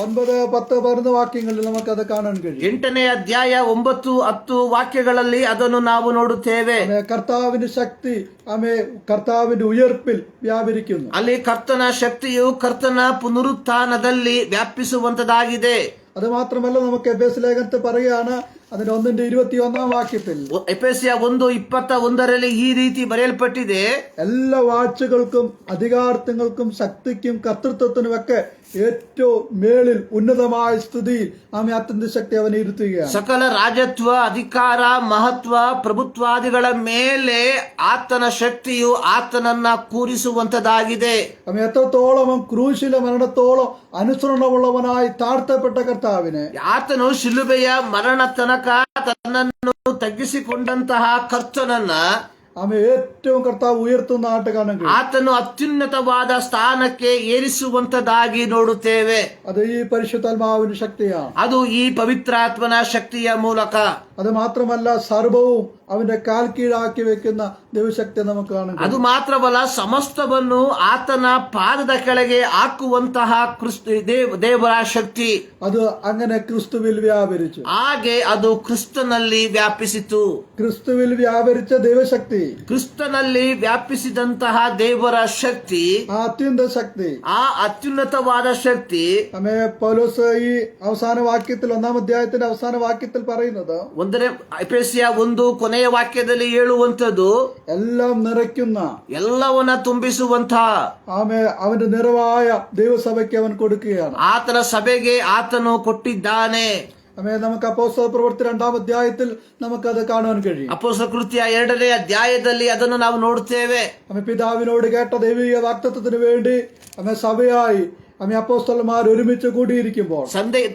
9, 10, 11 വാക്യങ്ങളിൽ നമുക്കത് കാണാൻ കഴിയും. 8ನೇ ಅಧ್ಯಾಯ 9, 10 ವಾಕ್ಯಗಳಲ್ಲಿ ಅದನ್ನು ನಾವು ನೋಡುತ್ತೇವೆ. ആമേ കർത്താവിന്റെ ശക്തി ആമേ കർത്താവിന്റെ ഉയർപ്പിൽ വ്യാപരിക്കുന്നു. ಅಲ್ಲಿ ಕರ್ತನ ಶಕ್ತಿಯು ಕರ್ತನ ಪುನರುತ್ಥಾನದಲ್ಲಿ ವ್ಯಾಪಿಸುವಂತದಾಗಿದೆ. അത് മാത്രമല്ല നമുക്ക് എഫേസ്യ ലേഖനത്തിൽ പറയുകയാണ് അതിന്റെ 1-21 വാക്യത്തിൽ ಎಫೆಸಿಯ 1:21 ಈ ರೀತಿ ಬರೆಯಲ್ಪಟ್ಟಿದೆ, എല്ലാ വാഴ്ചകൾക്കും അധികാരത്വങ്ങൾക്കും ശക്തിക്കും കർത്തൃത്വത്തിനുമൊക്കെ ഏറ്റവും മേളിൽ ഉന്നതമായ സ്ഥിതിയിൽ ആമേ അത്യന്ത ശക്തി അവനെ ഇരുത്തുകയാണ്. ಸಕಲ ರಾಜತ್ವ, ಅಧಿಕಾರ, ಮಹತ್ವ, ಪ್ರಭುತ್ವಾದಿಗಳ ಮೇಲೆ ಆತನ ಶಕ್ತಿಯು ಆತನನ್ನ ಕೂರಿಸುವಂತದಾಗಿದೆ. ആമേ എത്രത്തോളം അവൻ ക്രൂശിലെ മരണത്തോളം അനുസരണമുള്ളവനായി താഴ്ത്തപ്പെട്ട കർത്താവിനെ ಆತನು ಶಿಲುಬೆಯ ಮರಣ ತನಕ ತನ್ನನ್ನು ತಗ್ಗಿಸಿಕೊಂಡಂತಹ ಕರ್ತನನ್ನ ആമേ ഏറ്റവും കർത്താവ് ഉയർത്തുന്നതായിട്ട് കാണാൻ കഴിയും. ಆತನು ಅತ್ಯುನ್ನತವಾದ ಸ್ಥಾನಕ್ಕೆ ಏರಿಸುವಂತದಾಗಿ ನೋಡುತ್ತೇವೆ. അത് ഈ പരിശുദ്ധാത്മാവിന്റെ ശക്തിയാണ്. ಅದು ಈ ಪವಿತ್ರಾತ್ಮನ ಶಕ್ತಿಯ ಮೂಲಕ. അത് മാത്രമല്ല സർവവും അവന്റെ കാൽ കീഴാക്കി വെക്കുന്ന ദൈവശക്തി നമുക്ക് കാണാൻ ಅದು കഴിയും. ಮಾತ್ರವಲ್ಲ, ಸಮಸ್ತವನ್ನು ಆತನ ಪಾದದ ಕೆಳಗೆ ಹಾಕುವಂತಹ ದೇವರ ಶಕ್ತಿ. അത് അങ്ങനെ ക്രിസ്തുവിൽ വ്യാപരിച്ചു. ಹಾಗೆ ಅದು ಕ್ರಿಸ್ತನಲ್ಲಿ ವ್ಯಾಪಿಸಿತು. ക്രിസ്തുവിൽ വ്യാപരിച്ച ദൈവശക്തി, ಕ್ರಿಸ್ತನಲ್ಲಿ ವ್ಯಾಪಿಸಿದಂತಹ ದೇವರ ಶಕ್ತಿ, ആ അത്യന്ത ശക്തി ಆ ಅತ್ಯುನ್ನತವಾದ ಶಕ್ತಿ ആമേ പൗലോസ് ഈ അവസാന വാക്യത്തിൽ 1-ാം അധ്യായത്തിന്റെ അവസാന വാക്യത്തിൽ പറയുന്നത് ಎಫೆಸಿಯ 1 ಕೊನೆಯ ವಾಕ್ಯದಲ್ಲಿ ಹೇಳುವಂತದ್ದು, എല്ലാം നിറയ്ക്കുന്ന ಎಲ್ಲವನ್ನ ತುಂಬಿಸುವಂತ ആമേ അവന്റെ നിറവായ ദൈവസഭയ്ക്ക് അവൻ കൊടുക്കുകയാണ്. ಆತನ ಸಭೆಗೆ ಆತನು ಕೊಟ್ಟಿದ್ದಾನೆ. ആമേ നമുക്ക് അപ്പോസ്തല പ്രവൃത്തി 2-ാം അധ്യായത്തിൽ നമുക്കത് കാണുവാൻ കഴിയും. ಅಪೊಸ್ತಲ ಕೃತ್ಯ 2ನೇ ಅಧ್ಯಾಯದಲ್ಲಿ ಅದನ್ನು ನಾವು ನೋಡುತ್ತೇವೆ. ആമേ പിതാവിനോട് കേട്ട ദൈവിക വാഗ്ദത്തത്തിന് വേണ്ടി ആമേ സഭയായി ആമേ അപ്പോസ്തലന്മാർ ഒരുമിച്ച് കൂടിയിരിക്കുമ്പോൾ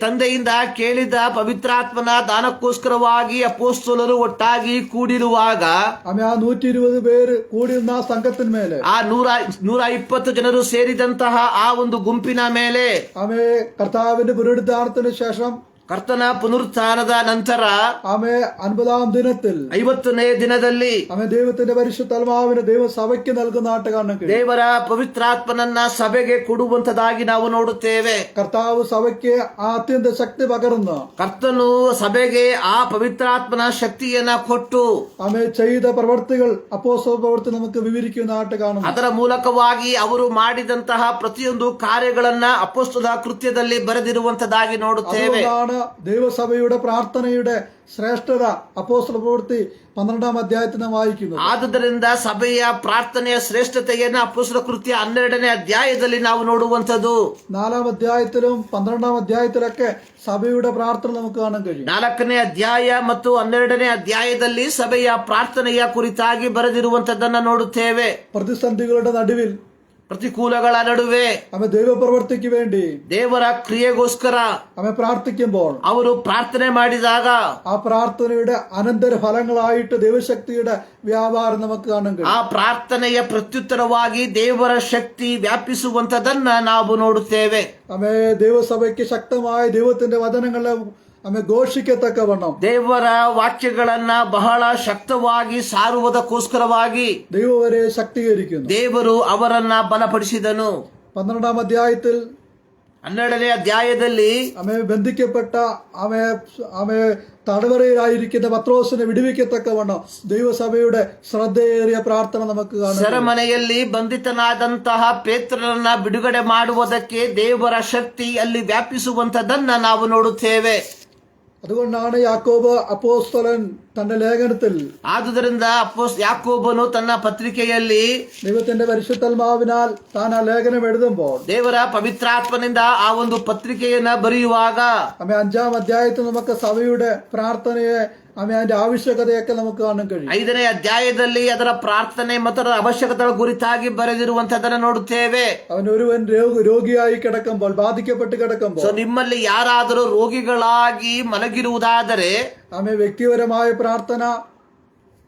ತಂದೆಯಿಂದ ಕೇಳಿದ ಪವಿತ್ರಾತ್ಮನ ದಾನಕ್ಕೋಸ್ಕರವಾಗಿ ಅಪೊಸ್ತಲರು ಒಟ್ಟಾಗಿ ಕೂಡಿರುವಾಗ ആമേ ആ 120 പേര് കൂടിയിരുന്ന ആ സംഘത്തിന്മേലെ ಆ 120 ಜನರು ಸೇರಿದಂತಹ ಆ ಒಂದು ಗುಂಪಿನ ಮೇಲೆ ആമേ കർത്താവിന്റെ പുനരുദ്ധാനത്തിന് ശേഷം ಕರ್ತನ ಪುನರುತ್ಥಾನದ ನಂತರ ആമേ 50-ാം ദിനത്തിൽ 50ನೇ ದಿನದಲ್ಲಿ ആമേ ദൈവത്തിന്റെ പരിശുദ്ധാത്മാവിനെ ദൈവസഭയ്ക്ക് നൽകുന്നതായിട്ട് കാണാൻ കഴിയും. ದೇವರ ಪವಿತ್ರಾತ್ಮನನ್ನ ಸಭೆಗೆ ಕೊಡುವಂತದಾಗಿ ನಾವು ನೋಡುತ್ತೇವೆ. കർത്താവ് സഭയ്ക്ക് ആ അത്യന്ത ശക്തി പകർന്ന് ಕರ್ತನು ಸಭೆಗೆ ಆ ಪವಿತ್ರಾತ್ಮನ ಶಕ್ತಿಯನ್ನ ಕೊಟ್ಟು ആമേ ചെയ്ത പ്രവർത്തികൾ അപ്പോസ്തല പ്രവൃത്തി നമുക്ക് വിവരിക്കുന്നതായിട്ട് കാണുന്നു. ಅದರ ಮೂಲಕವಾಗಿ ಅವರು ಮಾಡಿದಂತಹ ಪ್ರತಿಯೊಂದು ಕಾರ್ಯಗಳನ್ನ ಅಪೊಸ್ತಲ ಕೃತ್ಯದಲ್ಲಿ ಬರೆದಿರುವಂತದಾಗಿ ನೋಡುತ್ತೇವೆ. അതുകൊണ്ടാണ് ദൈവസഭയുടെ പ്രാർത്ഥനയുടെ ശ്രേഷ്ഠത അപ്പോസ്തല പ്രവൃത്തി 12-ാം അധ്യായത്തിൽ നാം വായിക്കുന്നത്. ಆದುದರಿಂದ ಸಭೆಯ ಪ್ರಾರ್ಥನೆಯ ಶ್ರೇಷ್ಠತೆಯನ್ನು ಅಪೊಸ್ತಲ ಕೃತ್ಯ 12ನೇ ಅಧ್ಯಾಯದಲ್ಲಿ ನಾವು ನೋಡುವಂತದ್ದು. 4-ാം അധ്യായത്തിലും 12-ാം അധ്യായത്തിലൊക്കെ സഭയുടെ പ്രാർത്ഥന നമുക്ക് കാണാൻ കഴിയും. 4ನೇ ಅಧ್ಯಾಯ ಮತ್ತು 12ನೇ ಅಧ್ಯಾಯದಲ್ಲಿ ಸಭೆಯ ಪ್ರಾರ್ಥನೆಯ ಕುರಿತಾಗಿ ಬರೆದಿರುವಂತದ್ದನ್ನ ನೋಡುತ್ತೇವೆ. പ്രതിസന്ധികളുടെ നടുവിൽ ಪ್ರತಿಕೂಲಗಳ ನಡುವೆ ആമേ ദൈവപ്രവൃത്തിക്ക് വേണ്ടി ದೇವರ ಕ್ರಿಯೆಗೋಸ್ಕರ ആമേ പ്രാർത്ഥിക്കുമ്പോൾ ಅವರು ಪ್ರಾರ್ಥನೆ ಮಾಡಿದಾಗ ആ പ്രാർത്ഥനയുടെ അനന്തര ഫലങ്ങളായിട്ട് ദൈവശക്തിയുടെ വ്യാപാരം നമുക്ക് കാണാൻ കഴിയും. ಆ ಪ್ರಾರ್ಥನೆಯ ಪ್ರತ್ಯುತ್ತರವಾಗಿ ದೇವರ ಶಕ್ತಿ ವ್ಯಾಪಿಸುವಂತದನ್ನ ನಾವು ನೋಡುತ್ತೇವೆ. ആമേ ദൈവസഭയ്ക്ക് ശക്തമായ ദൈവത്തിന്റെ വചനങ്ങളെ ಆಮೇ ಘೋಷಿക്കത്തക്കവണ്ണം ದೇವರ ವಾಕ್ಯಗಳನ್ನ ಬಹಳ ಶಕ್ತವಾಗಿ ಸಾರುವುದಕ್ಕೋಸ್ಕರವಾಗಿ ദൈവവരെ ശക്തീകരിക്കുന്നു. ದೇವರು ಅವರನ್ನ ಬಲಪಡಿಸಿದನು. 12-ാം അധ്യായത്തിൽ 12ನೇ ಅಧ್ಯಾಯದಲ್ಲಿ ആമേ ബന്ധിക്കപ്പെട്ട ആമേ തടവറയിലായിരിക്കുന്ന പത്രോസിനെ വിടുവിക്കത്തക്കവണ്ണം ദൈവസഭയുടെ ശ്രദ്ധേറിയ പ്രാർത്ഥന നമുക്ക് കാണാം. ಸೆರೆಮನೆಯಲ್ಲಿ ಬಂಧಿತನಾದಂತಹ ಪೇತ್ರನನ್ನ ಬಿಡುಗಡೆ ಮಾಡುವುದಕ್ಕೆ ದೇವರ ಶಕ್ತಿ ಅಲ್ಲಿ ವ್ಯಾಪಿಸುವಂತದನ್ನ ನಾವು ನೋಡುತ್ತೇವೆ. അതുകൊണ്ടാണ് യാക്കോബ് അപ്പോസ്തലൻ തന്റെ ലേഖനത്തിൽ ಆದುದರಿಂದ ಯಾಕೋಬನು ತನ್ನ ಪತ್ರಿಕೆಯಲ್ಲಿ ദൈവത്തിന്റെ പരിശുദ്ധാത്മാവിനാൽ താൻ ആ ലേഖനം എഴുതുമ്പോൾ ದೇವರ ಪವಿತ್ರಾತ್ಮನಿಂದ ಆ ಒಂದು ಪತ್ರಿಕೆಯನ್ನ ಬರೆಯುವಾಗ ആമേ 5-ാം അധ്യായത്തിൽ നമുക്ക് സഭയുടെ പ്രാർത്ഥനയെ ಆಮೇ അതിന്റെ ആവശ്യകതയൊക്കെ നമുക്ക് കാണാൻ കഴിയും. 5ನೇ ಅಧ್ಯಾಯದಲ್ಲಿ ಅದರ ಪ್ರಾರ್ಥನೆ ಮತ್ತು ಅದರ ಅವಶ್ಯಕತೆಗಳ ಕುರಿತಾಗಿ ಬರೆದಿರುವಂತದನ್ನ ನೋಡುತ್ತೇವೆ. അവനൊരുവൻ രോഗിയായി കിടക്കുമ്പോൾ ബാധിക്കപ്പെട്ട് കിടക്കുമ്പോൾ ನಿಮ್ಮಲ್ಲಿ ಯಾರಾದರೂ ರೋಗಿಗಳಾಗಿ ಮಲಗಿರುವುದಾದರೆ ആമേ വ്യക്തിപരമായ പ്രാർത്ഥന,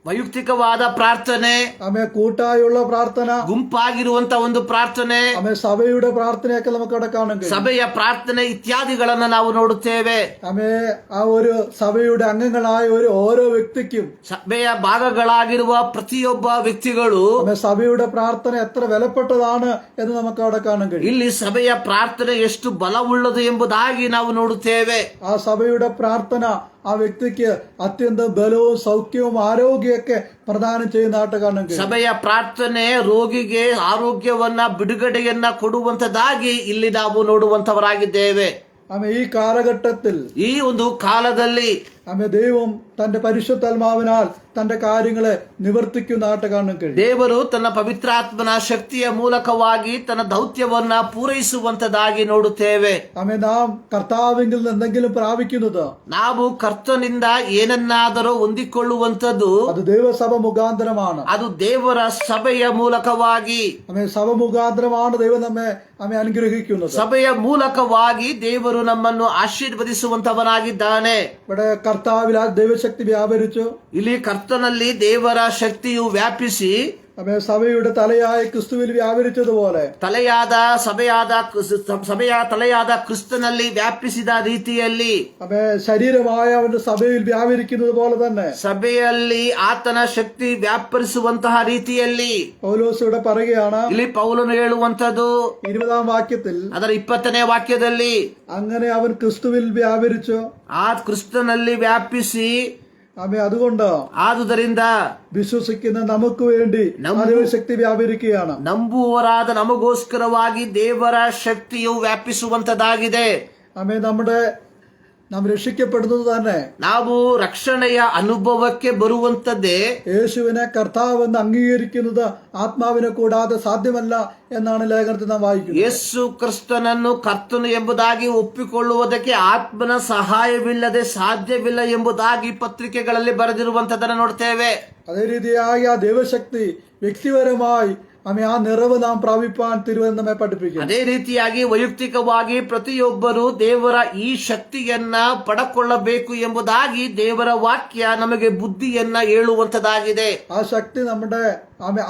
ವೈಯಕ್ತಿಕವಾದ ಪ್ರಾರ್ಥನೆ, ആമേ കൂട്ടായുള്ള പ്രാർത്ഥന, ಗುಂಪಾಗಿರುವಂತ ಒಂದು ಪ್ರಾರ್ಥನೆ, ആമേ സഭയുടെ പ്രാർത്ഥനയൊക്കെ നമുക്ക് അവിടെ കാണാൻ കഴിയും. ಸಭೆಯ ಪ್ರಾರ್ಥನೆ ಇತ್ಯಾದಿಗಳನ್ನ ನಾವು ನೋಡುತ್ತೇವೆ. ആമേ ആ ഒരു സഭയുടെ അംഗങ്ങളായ ഓരോ വ്യക്തിക്കും ಸಭೆಯ ಭಾಗಗಳಾಗಿರುವ ಪ್ರತಿಯೊಬ್ಬ ವ್ಯಕ್ತಿಗಳು ആമേ സഭയുടെ പ്രാർത്ഥന എത്ര വിലപ്പെട്ടതാണ് എന്ന് നമുക്ക് അവിടെ കാണാൻ കഴിയും. ಇಲ್ಲಿ ಸಭೆಯ ಪ್ರಾರ್ಥನೆ ಎಷ್ಟು ಬಲವುಳ್ಳದು ಎಂಬುದಾಗಿ ನಾವು ನೋಡುತ್ತೇವೆ. ആ സഭയുടെ പ്രാർത്ഥന ആ വ്യക്തിക്ക് അത്യന്തം ബലവും സൗഖ്യവും ആരോഗ്യമൊക്കെ പ്രദാനം ചെയ്യുന്നതായിട്ട് കാണാൻ കഴിയും. ಸಭೆಯ ಪ್ರಾರ್ಥನೆ ರೋಗಿಗೆ ಆರೋಗ್ಯವನ್ನ ಬಿಡುಗಡೆಯನ್ನ ಕೊಡುವಂತದಾಗಿ ಇಲ್ಲಿ ನಾವು ನೋಡುವಂತವರಾಗಿದ್ದೇವೆ. ആമേ ഈ കാലഘട്ടത്തിൽ ಈ ಒಂದು ಕಾಲದಲ್ಲಿ ആമേ ദൈവം തന്റെ പരിശുദ്ധാത്മാവിനാൽ തന്റെ കാര്യങ്ങളെ നിവർത്തിക്കുന്നതായിട്ട് കാണാൻ കഴിയും. ದೇವರು ತನ್ನ ಪವಿತ್ರಾತ್ಮನ ಶಕ್ತಿಯ ಮೂಲಕವಾಗಿ ತನ್ನ ದೌತ್ಯವನ್ನ ಪೂರೈಸುವಂತದಾಗಿ ನೋಡುತ್ತೇವೆ. ആമേ നാം കർത്താവിങ്കിൽ നിന്ന് എന്തെങ്കിലും പ്രാപിക്കുന്നത് ನಾವು ಕರ್ತನಿಂದ ಏನನ್ನಾದರೂ ಹೊಂದಿಕೊಳ್ಳುವಂತದ್ದು അത് ദൈവസഭ മുഖാന്തരമാണ്. ಅದು ದೇವರ ಸಭೆಯ ಮೂಲಕವಾಗಿ, ആമേ സഭ മുഖാന്തരമാണ് ദൈവം നമ്മെ അനുഗ്രഹിക്കുന്നത്. ಸಭೆಯ ಮೂಲಕವಾಗಿ ದೇವರು ನಮ್ಮನ್ನು ಆಶೀರ್ವದಿಸುವಂತವನಾಗಿದ್ದಾನೆ. ഇവിടെ കർത്താവിൽ ആ ദൈവശക്തി വ്യാപരിച്ചു. ಇಲ್ಲಿ ಕರ್ತನಲ್ಲಿ ದೇವರ ಶಕ್ತಿಯು ವ್ಯಾಪಿಸಿ ആമേ സഭയുടെ തലയായ ക്രിസ്തുവിൽ വ്യാപരിച്ചതുപോലെ ಸಭೆಯ ತಲೆಯಾದ ಕ್ರಿಸ್ತನಲ್ಲಿ ವ್ಯಾಪಿಸಿದ ರೀತಿಯಲ್ಲಿ ആമേ ശരീരമായ അവന്റെ സഭയിൽ വ്യാപരിക്കുന്നത് പോലെ തന്നെ ಸಭೆಯಲ್ಲಿ ಆತನ ಶಕ್ತಿ ವ್ಯಾಪರಿಸುವಂತಹ ರೀತಿಯಲ್ಲಿ പൗലോസ് ഇവിടെ പറയുകയാണ് ಇಲ್ಲಿ ಪೌಲನು ಹೇಳುವಂತದ್ದು 20-ാം വാക്യത്തിൽ, ಅದರ 20ನೇ ವಾಕ್ಯದಲ್ಲಿ, അങ്ങനെ അവൻ ക്രിസ്തുവിൽ വ്യാപരിച്ചു. ಆ ಕ್ರಿಸ್ತನಲ್ಲಿ ವ್ಯಾಪಿಸಿ ആമേ അതുകൊണ്ട് ಆದುದರಿಂದ വിശ്വസിക്കുന്ന നമുക്ക് വേണ്ടി ആ ദൈവശക്തി വ്യാപരിക്കുകയാണ്. ನಂಬುವವರಾದ ನಮಗೋಸ್ಕರವಾಗಿ ದೇವರ ಶಕ್ತಿಯು ವ್ಯಾಪಿಸುವಂತದಾಗಿದೆ. ആമേ നാം രക്ഷിക്കപ്പെടുന്നത് തന്നെ ನಾವು ರಕ್ಷಣೆಯ ಅನುಭವಕ್ಕೆ ಬರುವಂತದ್ದೇ യേശുവിനെ കർത്താവെന്ന് അംഗീകരിക്കുന്നത് ആത്മാവിനെ കൂടാതെ സാധ്യമല്ല എന്നാണ് ലേഖനത്തിൽ നാം വായിക്കുന്നത്. ಯೇಸು ಕ್ರಿಸ್ತನನ್ನು ಕರ್ತನು ಎಂಬುದಾಗಿ ಒಪ್ಪಿಕೊಳ್ಳುವುದಕ್ಕೆ ಆತ್ಮನ ಸಹಾಯವಿಲ್ಲದೆ ಸಾಧ್ಯವಿಲ್ಲ ಎಂಬುದಾಗಿ ಪತ್ರಿಕೆಗಳಲ್ಲಿ ಬರೆದಿರುವಂತದನ್ನು ನೋಡ್ತೇವೆ. അതേ രീതിയായി ആ ദൈവശക്തി വ്യക്തിപരമായി ആ നിറവ് നാം പ്രാപിപ്പാൻ തിരുവചനം നമ്മെ പഠിപ്പിക്കുന്നു. ಅದೇ ರೀತಿಯಾಗಿ ವೈಯಕ್ತಿಕವಾಗಿ ಪ್ರತಿಯೊಬ್ಬರು ದೇವರ ಈ ಶಕ್ತಿಯನ್ನ ಪಡಕೊಳ್ಳಬೇಕು ಎಂಬುದಾಗಿ ದೇವರ ವಾಕ್ಯ ನಮಗೆ ಬುದ್ಧಿಯನ್ನ ಹೇಳುವಂತದಾಗಿದೆ. ആ ശക്തി നമ്മുടെ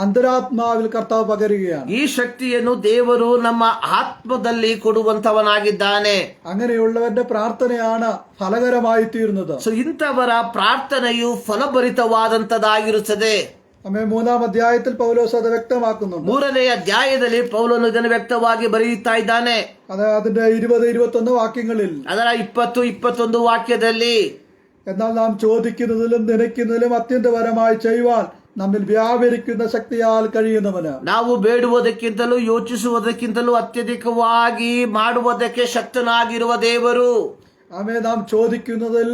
അന്തരാത്മാവിൽ കർത്താവ് പകരുകയാണ്. ಈ ಶಕ್ತಿಯನ್ನು ದೇವರು ನಮ್ಮ ಆತ್ಮದಲ್ಲಿ ಕೊಡುವಂತವನಾಗಿದ್ದಾನೆ. അങ്ങനെയുള്ളവന്റെ പ്രാർത്ഥനയാണ് ഫലകരമായി തീരുന്നത്. ಸೊ ಇಂಥವರ ಪ್ರಾರ್ಥನೆಯು ಫಲಭರಿತವಾದಂತದಾಗಿರುತ್ತದೆ. 3-ാം അധ്യായത്തിൽ പൗലോസ് അത് വ്യക്തമാക്കുന്നുണ്ട്. 3ನೇ ಅಧ್ಯಾಯದಲ್ಲಿ ಪೌಲನು ಇದನ್ನು ವ್ಯಕ್ತವಾಗಿ ಬರೆಯುತ್ತಾ ಇದ್ದಾನೆ. അതിന്റെ 20-21 വാക്യങ്ങളിൽ ಅದರ 20-21 ವಾಕ್ಯದಲ್ಲಿ എന്നാൽ നാം ചോദിക്കുന്നതിലും നനയ്ക്കുന്നതിലും അത്യന്തപരമായി ചെയ്യുവാൻ നമ്മിൽ വ്യാപരിക്കുന്ന ശക്തിയാൽ കഴിയുന്നവന് ನಾವು ಬೇಡುವುದಕ್ಕಿಂತಲೂ ಯೋಚಿಸುವುದಕ್ಕಿಂತಲೂ ಅತ್ಯಧಿಕವಾಗಿ ಮಾಡುವುದಕ್ಕೆ ಶಕ್ತನಾಗಿರುವ ದೇವರು. നാം ചോദിക്കുന്നതിൽ